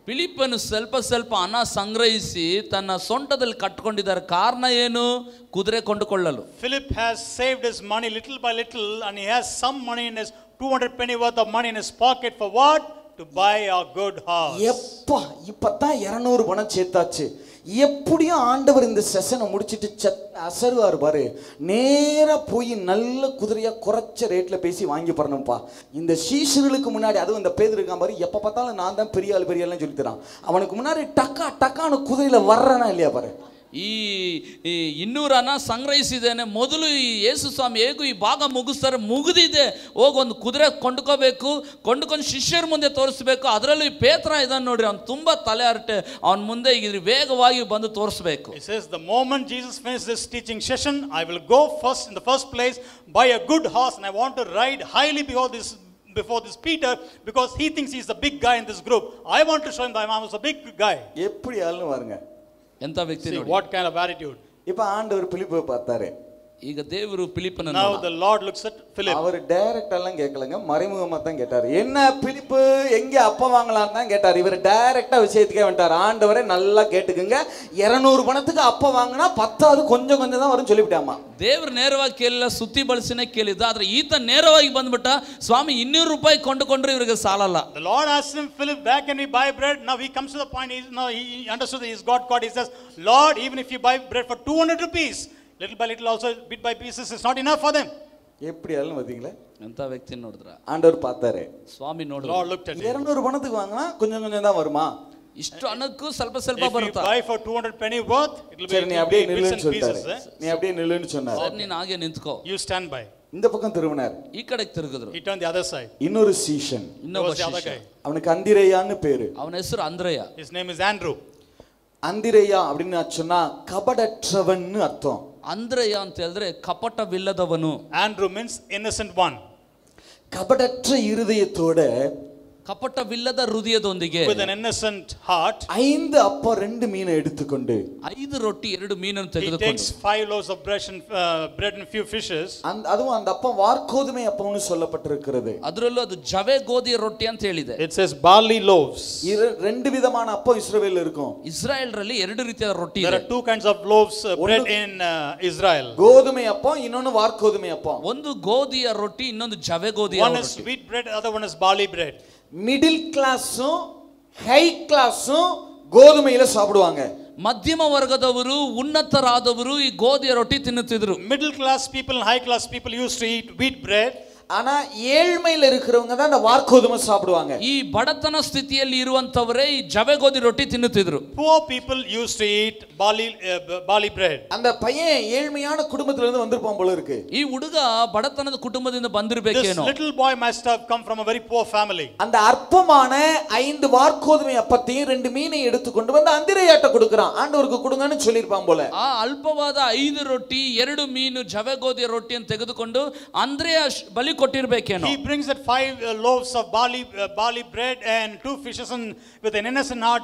ಫಿಲಿಪ್ಪನು ಸ್ವಲ್ಪ ಸ್ವಲ್ಪ ಹಣ ಸಂಗ್ರಹಿಸಿ ತನ್ನ ಸೊಂಟದಲ್ಲಿ ಕಟ್ಟಿಕೊಂಡಿದ್ದಾರೆ. ಕಾರಣ ಏನು? ಕುದುರೆ ಕೊಂಡುಕೊಳ್ಳಲು. Philip has saved his money little by little, and he has some money in his 200 penny worth of money in his pocket for what? To buy a good horse. எப்பா இப்பதான் 200 பணம் சேர்த்தாச்சு. எப்படியும் ஆண்டவர் இந்த செஷனை முடிச்சிட்டு அசருவார் பாரு, நேரா போய் நல்ல குதிரையா குறைச்ச ரேட்ல பேசி வாங்கி போறணும்ப்பா. இந்த சீஷர்களுக்கு முன்னாடி, அதுவும் இந்த பேதுரு இருக்கான் பாரு, எப்ப பார்த்தாலும் நான் தான் பெரிய ஆள் பெரிய ஆள்னு சொல்லி தரான். அவனுக்கு முன்னாடி டக்கா டக்கான்னு குதிரையில வர்றானா இல்லையா பாரு. ಈ 200 ಹಣ ಸಂಗ್ರಹಿಸಿದ್ದೇನೆ, ಮೊದಲು ಈ ಯೇಸು ಸ್ವಾಮಿ ಹೇಗೂ ಈ ಭಾಗ ಮುಗಿಸ್ತಾರೆ, ಮುಗಿದಿದೆ, ಹೋಗಿ ಒಂದು ಕುದುರೆ ಕೊಂಡ್ಕೋಬೇಕು, ಕೊಂಡ್ಕೊಂಡು ಶಿಷ್ಯರ ಮುಂದೆ ತೋರಿಸ್ಬೇಕು. ಅದರಲ್ಲೂ ಈ ಪೇತ್ರ ಇದನ್ನು ನೋಡ್ರಿ, ಅವ್ನು ತುಂಬಾ ತಲೆ ಹರಟೆ, ಅವನ ಮುಂದೆ ಈಗ ವೇಗವಾಗಿ ಬಂದು ತೋರಿಸ್ಬೇಕು. He says, the moment Jesus finishes this teaching session, I will go first in the first place, buy a good horse, and I want to ride highly before this Peter, because he thinks he's the big guy in this group. I want to show him that I was a big guy. எப்படி ஆள்னு பாருங்க, ಎಂತ ವ್ಯಕ್ತಿ ನೋಡಿ. What kind of attitude. இப்ப ஆண்டவர் பிலிப்பை பார்த்தாரு. ಈಗ ದೇವರು ಫಿಲಿಪ್ಪನ Now the Lord looks at Philip. அவர் டைரக்ட் எல்லாம் கேட்கலங்க, மறைமுகமா தான் கேட்டார். என்ன பிலிப்பு எங்க அப்ப வாங்கலாம் தான் கேட்டார். இவர் டைரக்டா விஷயத்துக்கே வந்துட்டார். ஆண்டவரே நல்லா கேட்டுக்குங்க, 200 பணத்துக்கு அப்ப வாங்கினா 10 கொஞ்சம் கொஞ்சம் தான் வரும் சொல்லிவிட்டாமா. ದೇವರು ನೇರವಾಗಿ ಕೇಳಿಲ್ಲ, ಸುತ್ತಿ ಬಳಸಿನೇ ಕೇಳಿದ್ದ. ಆದ್ರೆ ಈತ ನೇರವಾಗಿ ಬಂದ್ಬಿಟ್ಟ, ಸ್ವಾಮಿ 200 ರೂಪಾಯಿ ಕೊಂಡುಕೊಂಡ್ರೆ ಇವರಿಗೆ ಸಾಲಲ್ಲ. The Lord asked him, Philip, where can we buy bread? Now he comes to the point, he understood that he's got caught. He says, Lord, even if you buy bread for 200 rupees, little by little also, bit by pieces, is not enough for them. எப்படி ஆளுன்னு பாத்தீங்களா? ಎಂತ ವ್ಯಕ್ತಿ ನೋಡಿದ್ರ? ஆண்டவர் பார்த்தாரு. ಸ್ವಾಮಿ ನೋಡಿದ್ರು. Lord looked at him. 200 பணத்துக்கு வாங்கினா கொஞ்சம் கொஞ்சம் தான் வருமா? ಇಷ್ಟು ಹಣಕ್ಕೂ ಸ್ವಲ್ಪ ಸ್ವಲ್ಪ If you ಬರುತ್ತಾ? buy for 200 penny worth, it will சரி, நீ be அப்படியே bits நில்லுன்னு and சொல்லிட்டாரு. pieces. நீ அப்படியே நில்லுன்னு சொன்னாரு. ಸರ್ ನೀನು ಹಾಗೆ ನಿಂತ್ಕೋ. You stand by. இந்த பக்கம் திரும்பினார். ಈ ಕಡೆಗೆ ತಿರುಗಿದ್ರು. He turned the other side. இன்னொரு சீஷன், There ಇನ್ನೊಬ್ಬ was the other ಶಿಷ್ಯ. guy. அவனுக்கு அந்திரேயான்னு பேரு. ಅವನ ಹೆಸರು ಅಂದ್ರೆಯ. His name is Andrew. அந்திரேயா அப்படின்னு சொன்னா கபடற்றவன்னு அர்த்தம். ಅಂದ್ರೆಯ ಅಂತ ಹೇಳಿದ್ರೆ ಕಪಟವಿಲ್ಲದವನು. Andrew means innocent one. கபடற்ற இருதயத்தோட, ಕಪಟವಿಲ್ಲದ ಹೃದಯದೊಂದಿಗೆ, With an innocent heart, 5 அப்ப 2 மீனை எடுத்துக்கொண்டு, 5 ರೊಟ್ಟಿ 2 ಮೀನನ್ನು he ತೆಗೆದುಕೊಂಡು, takes 5 loaves of bread and few fishes. அதுவும் அந்த அப்பம் வார்கோதுமை அப்பம்னு சொல்லப்பட்டிருக்கிறது. ಅದರಲ್ಲೂ ಅದು ಜವೆ ಗೋಧಿಯ ರೊಟ್ಟಿ ಅಂತ ಹೇಳಿದೆ. It says barley loaves. 2 விதமான அப்பம் இஸ்ரவேல்ல இருக்கும். ಇಸ್ರಾಯೇಲ್ರಲ್ಲಿ 2 ರೀತಿಯ ರೊಟ್ಟಿ There ಇದೆ. are 2 kinds of loaves bread in Israel. கோதுமை அப்பம், இன்னொன்னு வார்கோதுமை அப்பம். ಒಂದು ಗೋಧಿಯ ರೊಟ್ಟಿ, ಇನ್ನೊಂದು ಜವೆ ಗೋಧಿಯ One is ರೊಟ್ಟಿ. wheat bread, other one is barley bread. Middle கிளாஸும் ஹை கிளாஸும் கோதுமையில சாப்பிடுவாங்க. ಮಧ್ಯಮ ವರ್ಗದವರು, ಉನ್ನತರಾದವರು ಈ ಗೋಧಿಯ ರೊಟ್ಟಿ ತಿನ್ನುತ್ತಿದ್ರು. Middle class people and high class people used to eat wheat bread. ஆனா ஏழ்மையில இருக்கிறவங்க தான் அந்த வார்க்கோதுமை சாப்பிடுவாங்க. ಈ ಬಡತನ ಸ್ಥಿತಿಯಲ್ಲಿ ಇರುವಂತವರೇ ಈ ಜವೆಗೋದಿ ರೊಟ್ಟಿ ತಿನ್ನುತ್ತಿದ್ರು. Poor people used to eat barley bread. அந்த பையன் ஏழ்மையான குடும்பத்துல இருந்து வந்திருப்பான் போல இருக்கு. ಈ ಹುಡುಗ ಬಡತನದ ಕುಟುಂಬದಿಂದ ಬಂದಿರಬೇಕೇನೋ. This little boy must have come from a very poor family. அந்த அற்பமான 5 வார்க்கோதுமை அப்பத்தையும் 2 மீனை எடுத்து கொண்டு வந்து அந்திரேயாட்ட கொடுக்கறான். ஆண்டவருக்கு கொடுங்கன்னு சொல்லிருப்பான் போல. ಆ ಅಲ್ಪವಾದ 5 ರೊಟ್ಟಿ 2 ಮೀನು ಜವೆಗೋದಿಯ ರೊಟ್ಟಿಯನ್ನು ತೆಗೆದುಕೊಂಡು ಅಂದ್ರೆಯ ಬಲಿ ಕೊಟ್ಟಿರಬೇಕೇನೋ. He brings that 5 loaves of barley bread and 2 fishes, and with an innocent heart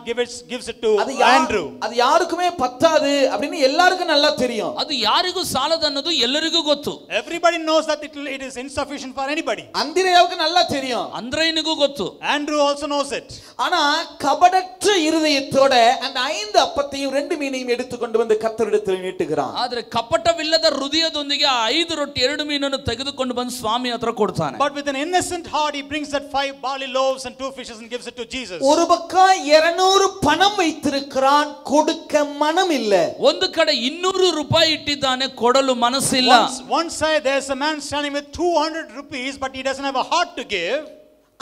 gives it to Andrew. அது யாருக்குமே பத்தாது அப்படினு எல்லாருக்கும் நல்லா தெரியும். ಅದು ಯಾರಿಗೂ ಸಾಲದು ಅನ್ನೋದು ಎಲ್ಲರಿಗೂ ಗೊತ್ತು. Everybody knows that it is insufficient for anybody. அந்திரேயாவுக்கு நல்லா தெரியும். ಅಂದ್ರೆಯನಿಗೂ ಗೊತ್ತು. Andrew also knows it. ஆனா கபடற்ற இருதயத்தோட அந்த 5 அப்பத்தையும் 2 மீனையும் எடுத்து கொண்டு வந்து கர்த்தரிடத்தில் நீட்டுகிறான். ಆದರೆ ಕಪಟವಿಲ್ಲದ ಹೃದಯದೊಂದಿಗೆ ಆ 5 ರೊಟ್ಟಿ 2 ಮೀನನ್ನು ತೆಗೆದುಕೊಂಡು ಬಂದು ಸ್ವಾಮಿ ಹತ್ರ ಕೊಡ್ತಾನೆ. But with an innocent heart he brings that 5 barley loaves and 2 fishes and gives it to Jesus. ஒரு பக்கம் 200 பணம் வைத்திருக்கிறான், கொடுக்க மனம் இல்ல. ಒಂದು ಕಡೆ 200 ರೂಪಾಯಿ ಇಟ್ಟಿದ್ದಾನೆ, ಕೊಡಲು ಮನಸ್ಸಿಲ್ಲ. One side there's a man standing with 200 rupees, but he doesn't have a heart to give.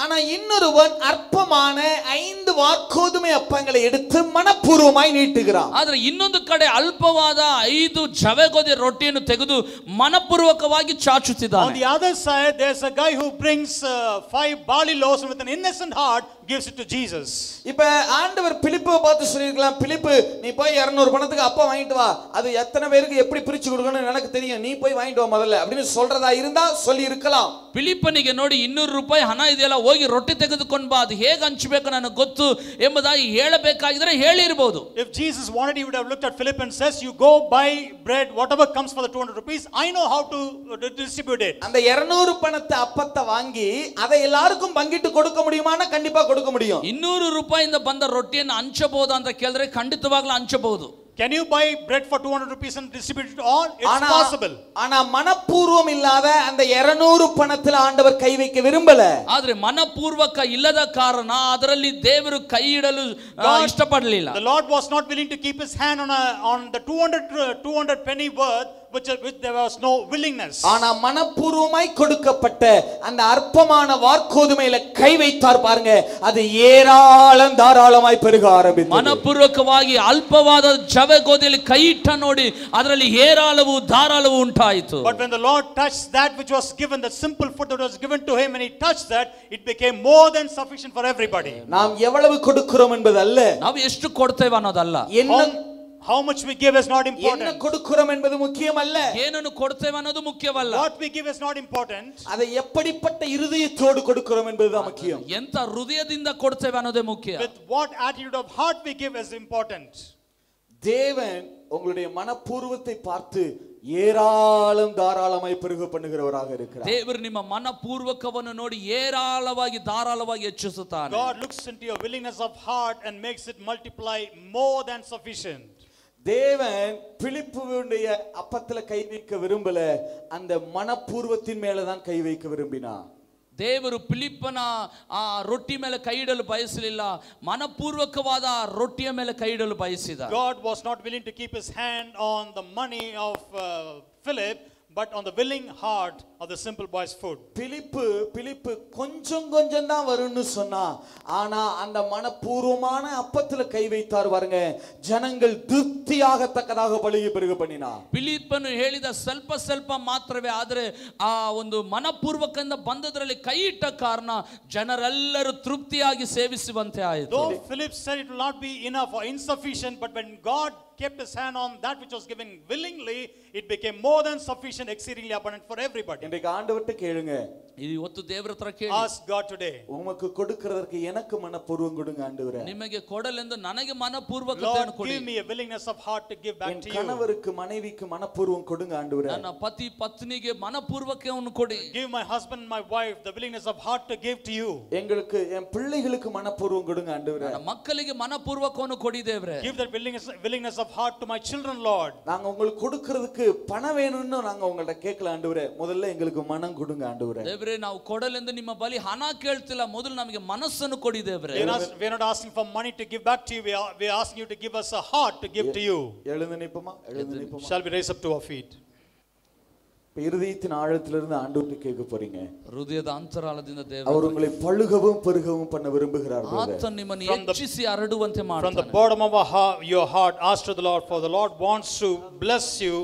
ஆனா இன்னொருவன் அற்பமான 5 வார்க்கோதுமை அப்பங்களை எடுத்து மனப்பூர்வமாய் நீட்டுகிறான். ಆದರೆ ಇನ್ನೊಂದು ಕಡೆ ಅಲ್ಪವಾದ 5 ಜವೆಗೋದಿ ರೊಟ್ಟಿಯನ್ನು ತೆಗೆದು ಮನಪೂರ್ವಕವಾಗಿ ಚಾಚುತ್ತಿದ್ದಾನೆ. On the other side there's a guy who brings 5 barley loaves with an innocent heart gives it to Jesus. இப்ப ஆண்டவர் பிலிப்பை பார்த்து சொல்லிருக்கலாம், பிலிப்பு நீ போய் 200 பணத்துக்கு அப்பா வாங்கிட்டு வா, அது எத்தனை பேருக்கு எப்படி பிரிச்சு கொடுக்கணும்னு எனக்கு தெரியும், நீ போய் வாங்கிட்டு வா முதல்ல அப்படின்னு சொல்றதா இருந்தா சொல்லி இருக்கலாம். ಫಿಲಿಪ್ಪನಿಗೆ ನೋಡಿ 200 ರೂಪಾಯಿ ಹಣ ಇದೆಯಲ್ಲ, ಹೋಗಿ ರೊಟ್ಟಿ ತೆಗೆದುಕೊಂಡು ಬಾ, ಅದು ಹೇಗೆ ಹಂಚಬೇಕು ನನಗೆ ಗೊತ್ತು ಎಂಬುದಾಗಿ ಹೇಳಬೇಕಾಗಿದ್ರೆ ಹೇಳಿರಬಹುದು. If Jesus wanted, he would have looked at Philip and says, you go buy bread, whatever comes for the 200 rupees, I know how to distribute it. அந்த 200 பணத்தை அப்பத்தை வாங்கி அதை எல்லாருக்கும் பங்கிட்டு கொடுக்க முடியுமானா கண்டிப்பா கொடுக்க முடியும். 200 ರೂಪಾಯಿಯಿಂದ ಬಂದ ರೊಟ್ಟಿಯನ್ನು ಹಂಚಬಹುದು ಅಂತ ಕೇಳಿದ್ರೆ ಖಂಡಿತವಾಗ್ಲೂ ಹಂಚಬಹುದು. Can you buy bread for 200 rupees and distribute it all? It's possible. ஆனா மனப்பூர்வம் இல்லாத அந்த 200 பணத்துல ஆண்டவர் கை வைக்க விரும்பல. ಆದ್ರೆ ಮನಪೂರ್ವಕ ಇಲ್ಲದ ಕಾರಣ ಅದರಲ್ಲಿ ದೇವರು ಕೈ ಇಡಲು ಇಷ್ಟಪಡಲಿಲ್ಲ. The Lord was not willing to keep his hand on the 200 penny worth, which there was no willingness. ஆனா மனப்பூர்வமாய் கொடுக்கப்பட்ட அந்த அற்பமான வார்க்கோதுமையில கை வைத்தார் பாருங்க, அது ஏராளம் தாராளமாய் பெருக ஆரம்பித்தது. ಮನಪೂರ್ವಕವಾಗಿ ಅಲ್ಪವಾದ ಜವೆಗೋದಿಯಲ್ಲಿ ಕೈ ಇಟ್ಟ ನೋಡಿ ಅದರಲ್ಲಿ ಏರಾಳವು ಧಾರಾಳವು ಉಂಟಾಯಿತು. But when the Lord touched that which was given, the simple food that was given to him, and he touched that, it became more than sufficient for everybody. நாம் எவ்வளவு கொடுக்கிறோம் என்பது அல்ல, ನಾವು ಎಷ್ಟು ಕೊಡ್ತೇವೆ ಅನ್ನೋದಲ್ಲ. How much we give is not important. என்ன கொடுக்கிறோம் என்பது முக்கியம் அல்ல, ಏನನ್ನು ಕೊಡ್ತೇವೆ ಅನ್ನೋದು ಮುಖ್ಯವಲ್ಲ. What we give is not important. அதை எப்படிப்பட்ட இருதயத்தோடு கொடுக்கிறோம் என்பதுதான் முக்கியம். ಎಂತ ಹೃದಯದಿಂದ ಕೊಡ್ತೇವೆ ಅನ್ನೋದೇ ಮುಖ್ಯ. With what attitude of heart we give is important. தேவன் உங்களுடைய மனப்பூர்வத்தை பார்த்து ஏராளம் தாராளமாய் பெருக பண்ணுகிறவராக இருக்கிறார். ದೇವರು ನಿಮ್ಮ ಮನಪೂರ್ವಕವನ್ನು ನೋಡಿ ಏರಾಳವಾಗಿ ಧಾರಾಳವಾಗಿ ಹೆಚ್ಚಿಸುತ್ತಾನೆ. God looks into your willingness of heart and makes it multiply more than sufficient. தேவன் பிலிப்புவுடைய அப்பத்துல கை வைக்க விரும்பல, அந்த மனப்பூர்வத்தின் மேலதான் கை வைக்க விரும்பினார். ದೇವರು ಫಿಲಿಪ್ಪನ ಆ ರೊಟ್ಟಿ ಮೇಲೆ ಕೈ ಇಡಲು ಬಯಸಲಿಲ್ಲ, ಮನಪೂರ್ವಕವಾದ ರೊಟ್ಟಿಯ ಮೇಲೆ ಕೈ ಇಡಲು ಬಯಸಿದ. God was not willing to keep his hand on the money of Philip, but on the willing heart of the simple boy's food. பிலிப்பு கொஞ்சம் கொஞ்சம் தான் வரும்னு சொன்னா, ஆனா அந்த மனப்பூர்வமான அப்பத்துல கை வைத்தார் பாருங்க, ஜனங்கள் திருப்தியாகத்தக்கதாக பலியை பெருக பண்ணினார். ಫಿಲಿಪ್ಪನು ಹೇಳಿದ ಸ್ವಲ್ಪ ಸ್ವಲ್ಪ ಮಾತ್ರವೇ, ಆದರೆ ಆ ಒಂದು ಮನಪೂರ್ವಕದಿಂದ ಬಂದದರಲ್ಲಿ ಕೈ ಇಟ್ಟ ಕಾರಣ ಜನರೆಲ್ಲರೂ ತೃಪ್ತಿಯಾಗಿ ಸೇವಿಸುವಂತೆ ಆಯಿತು. Though Philip said it will not be enough or insufficient, but when God kept his hand on that which was given willingly, it became more than sufficient, exceedingly abundant for everybody. இன்றைக்கு ஆண்டவர்ட்ட கேளுங்க, ಇವತ್ತು ದೇವರ ಹತ್ರ ಕೇಳಿ, ask God today, உமக்கு கொடுக்கிறதற்கு எனக்கு மனப்பூர்வம் கொடுங்க ஆண்டவரே. ನಿಮಗೆ ಕೊಡಲೆಂದು ನನಗೆ ಮನಪೂರ್ವಕತೆಯನ್ನು Lord, ಕೊಡಿ. give me a willingness of heart to give back to you. கணவருக்கு மனைவிக்கு மனப்பூர்வம் கொடுங்க ஆண்டவரே. ನನ್ನ ಪತಿ ಪತ್ನಿಗೆ ಮನಪೂರ್ವಕವನ್ನು ಕೊಡಿ. Give my husband and my wife the willingness of heart to give to you. எங்களுக்கு என் பிள்ளைகளுக்கு மனப்பூர்வம் கொடுங்க ஆண்டவரே. ನನ್ನ ಮಕ್ಕಳಿಗೆ ಮನಪೂರ್ವಕವನ್ನು ಕೊಡಿ ದೇವರೇ. Give that willingness of heart to my children, Lord. நாங்க உங்களுக்கு கொடுக்கிறதுக்கு பணம் வேணும்னு நாங்க உங்கள்ட்ட கேட்கல ஆண்டவரே, முதல்ல எங்களுக்கு மனம் கொடுங்க ஆண்டவரே. ದೇವರೇ, ನಾವು ಕೊಡಲೆಂದು ನಿಮ್ಮ ಬಳಿ ಹಣ ಕೇಳ್ತಿಲ್ಲ, ಮೊದಲು ನಮಗೆ ಮನಸ್ಸನ್ನು ಕೊಡಿ ದೇವರೇ. We are not asking for money to give back to you, we are asking you to give us a heart to give to you. எழுந்து நிப்போமா, எழுந்து நிப்போமா. Shall we raise up to our feet? இருதயத்தின் ஆழத்திலிருந்து ஆண்டவர்கிட்ட கேட்க போறீங்க. ಹೃದಯದ ಅಂತರಾಳದಿಂದ ದೇವರು அவர் உங்களை பழுகவும் பெருகவும் பண்ண விரும்புகிறார். ಆತ ನಿಮ್ಮನ್ನು ಹೆಚ್ಚಿಸಿ ಹರಡುವಂತೆ From ಮಾಡ್ತಾನೆ. the bottom of your heart, ask to the Lord, for the Lord wants to bless you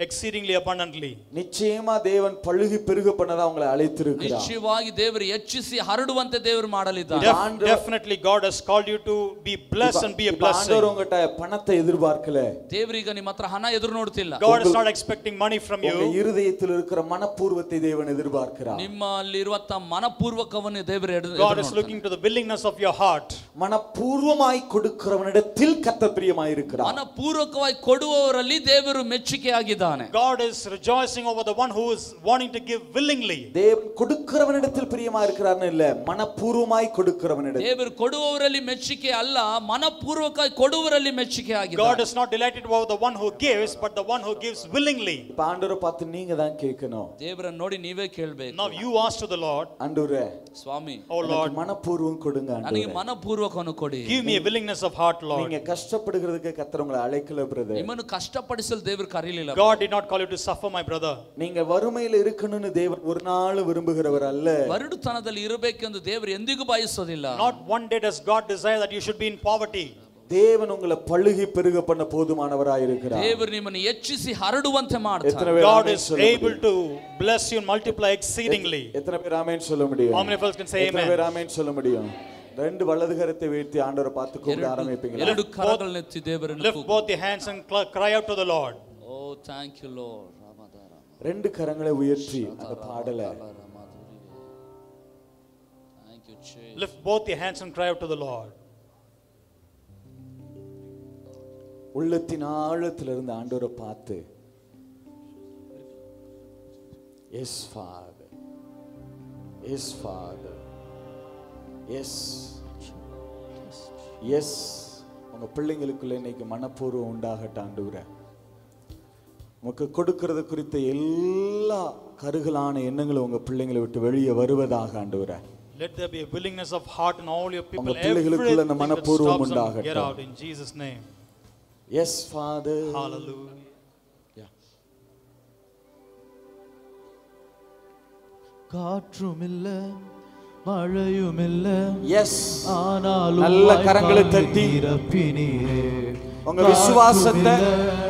exceedingly abundantly. நிச்சயமா தேவன் பழுகி பெருக பண்ணதா உங்களை அழைத்திருக்கிறார். ನಿಶ್ಚಯವಾಗಿ ದೇವರು ಹೆಚ್ಚಿಸಿ ಹರಡುವಂತೆ ದೇವರು ಮಾಡಲಿದ್ದಾನೆ. Definitely God has called you to be blessed and be a blessing. ஆண்டவர் உங்கட்ட பணத்தை எதிர்பார்க்கல. ದೇವರೀಗ ನಿಮ್ಮ ಹತ್ರ ಹಣ ಎದುರು ನೋಡ್ತಿಲ್ಲ. God is not expecting money from you. உங்க இருதயத்தில் இருக்கிற மனப்பூர்வத்தை தேவன் எதிர்பார்க்கிறார். ನಿಮ್ಮಲ್ಲಿರುವಂತ ಮನಪೂರ್ವಕವನ್ನು ದೇವರು God is looking to the willingness of your heart. மனப்பூர்வமாய் கொடுக்கிறவனிடத்தில் கர்த்தர் பிரியமாயிருக்கிறார். ಮನಪೂರ್ವಕವಾಗಿ ಕೊಡುವವರಲ್ಲಿ ದೇವರು ಮೆಚ್ಚುಗೆಯಾಗಿದ್ದಾನೆ. God is rejoicing over the one who is wanting to give willingly. தேவன் கொடுக்கிறவனிடத்தில் பிரியமாயிருக்கிறார்னு இல்ல, மனப்பூர்வமாய் கொடுக்கிறவனிடத்தில். ದೇವರು ಕೊಡುವವರಲ್ಲಿ ಮೆಚ್ಚುಗೆ ಅಲ್ಲ, ಮನಪೂರ್ವಕವಾಗಿ ಕೊಡುವವರಲ್ಲಿ ಮೆಚ್ಚುಗೆ ಆಗಿದೆ. God is not delighted over the one who gives, but the one who gives willingly. இப்ப ஆண்டவரை பார்த்து நீங்க தான் கேட்கணும். ದೇವರನ್ನು ನೋಡಿ ನೀವೇ ಕೇಳಬೇಕು. Now you ask to the Lord, ஆண்டவரே, ಸ್ವಾಮಿ, oh Lord, மனப்பூர்வம் கொடுங்க ನನಗೆ ஆண்டவரே. ಮನಪೂರ್ವಕವನ್ನು ಕೊಡಿ. give me a willingness of heart, Lord. நீங்க கஷ்டப்படுகிறதுக்கு கர்த்தர் உங்களை அழைக்கல பிரதர். ನಿಮ್ಮನ್ನು ಕಷ್ಟಪಡಿಸಲು ದೇವರು ಕರೀಲಿಲ್ಲ. God did not call you to suffer, my brother. நீங்க வறுமையில இருக்கணும்னு தேவன் ஒரு நாள் விரும்புகிறவர் அல்ல. ಬರಡುತನದಲ್ಲಿ ಇರಬೇಕೆಂದು ದೇವರು ಎಂದಿಗೂ ಬಯಸೋದಿಲ್ಲ. Not one day does God desire that you should be in poverty. தேவன் உங்களை பழுகி பெருக பண்ண போதுமானவராய் இருக்கிறார். ದೇವರು ನಿಮ್ಮನ್ನು ಹೆಚ್ಚಿಸಿ ಹರಡುವಂತೆ ಮಾಡ್ತಾನೆ. God is able to bless you and multiply exceedingly. எத்தனை பேர் ஆமென் சொல்ல முடியும்? How many of us can say எத்தனை amen? பேர் ஆமென் சொல்ல முடியும்? ரெண்டு வலது கரத்தை உயர்த்தி ஆண்டவரை பார்த்து கூப்பிட ஆரம்பிப்பீங்களா? ಎರಡು ಕರಗಳನ್ನು ಎತ್ತಿ ದೇವರನ್ನು Lift both your hands and cry out to the Lord. Oh, thank you, Lord. ரெண்டு கரங்களை உயர்த்தி அந்த பாடல Thank you, Jesus. Lift both your hands and cry out to the Lord. உள்ளத்தின் ஆழத்திலிருந்து ஆண்டவரை பார்த்து, Yes Father, Yes Father, Yes, Yes. உங்க பிள்ளைங்களுக்குள்ள இன்னைக்கு மனப்பூர்வம் உண்டாகட்டும் ஆண்டவரே. உனக்கு கொடுக்கிறது குறித்த எல்லா கருகலான எண்ணங்களும் உங்க பிள்ளைங்களை விட்டு வெளியே வருவதாக ஆண்டவரே. Let there be a willingness of heart in all your people. உங்க பிள்ளைகளுக்குள்ள அந்த மனப்பூர்வம் Get உண்டாகட்டும். out in Jesus' name. Yes Father. Hallelujah. Yeah. காற்றுமில்ல மழையுமில்ல, Yes. ஆனாலும் நல்ல கரங்களை தட்டி நிரப்பினீரே. உங்க விசுவாசத்தை,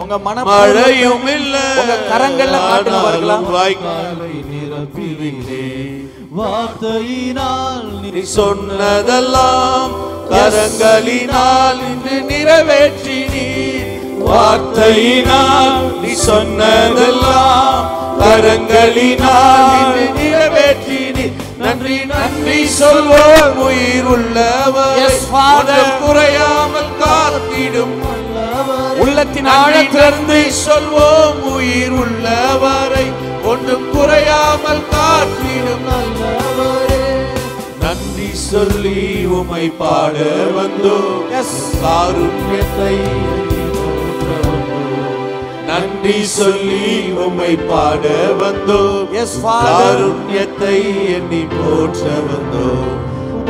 உங்க மழையும் இல்ல, உங்க கரங்கள்ல காட்டுங்க பார்க்கலாம். வாய்க்காலை நிரப்பினீரே. வார்த்தையினால் நீ சொன்னதெல்லாம் கரங்களினால் இன்று நிறைவேற்றினீர். வார்த்தையினால் நீ சொன்னதெல்லாம் கரங்களினால் இன்று நிறைவேற்றினீர். நன்றி நன்றி சொல்வோம் உயிர் உள்ளவர், குறையாமல் காத்திடும் உள்ளத்தின் ஆழத்திலிருந்து சொல்வோம் உயிர் உள்ளவரை, ஒன்றும் குறையாமல் காத்திடும் நல்லவரே. நன்றி சொல்லி உமை பாட வந்தோம், காருண்யத்தை நன்றி சொல்லி உமை பாட வந்தோம், காருண்யத்தை எண்ணி போற்ற வந்தோம்.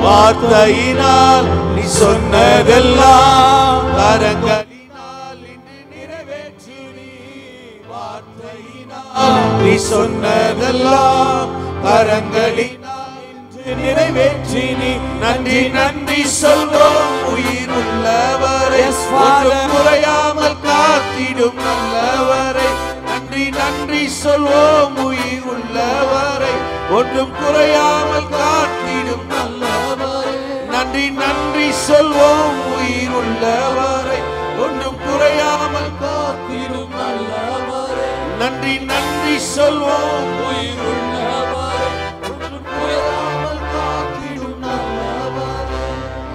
வார்த்தையினால் நீ சொன்னதெல்லாம் கரங்களினால் இன்று நிறைவேற்றினீர். வார்த்தையினால் நீ சொன்னதெல்லாம் கரங்களினால் இன்று நிறைவேற்றினீர். நன்றி நன்றி சொல்வோம் உயிர் உள்ளவரை, ஒன்றும் குறையாமல் காத்திடும் நல்லவரை. நன்றி நன்றி சொல்வோம் உயிர் உள்ளவரை, ஒன்றும் குறையாமல் காத்திடும் நல்லவரை. நன்றி நன்றி சொல்வோம் உயிர் உள்ளவரை, ஒன்றும் குறையாமல் காத்திடும் நல்லவரை. நன்றி நன்றி சொல்வோம் உயிர் உள்ளவரை, ஒன்றும் குறையாமல் காத்திடும் நல்லவரை.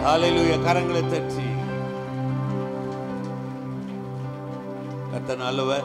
ஹல்லேலூயா. கரங்களை தட்டி கர்த்தர் நல்லவர்.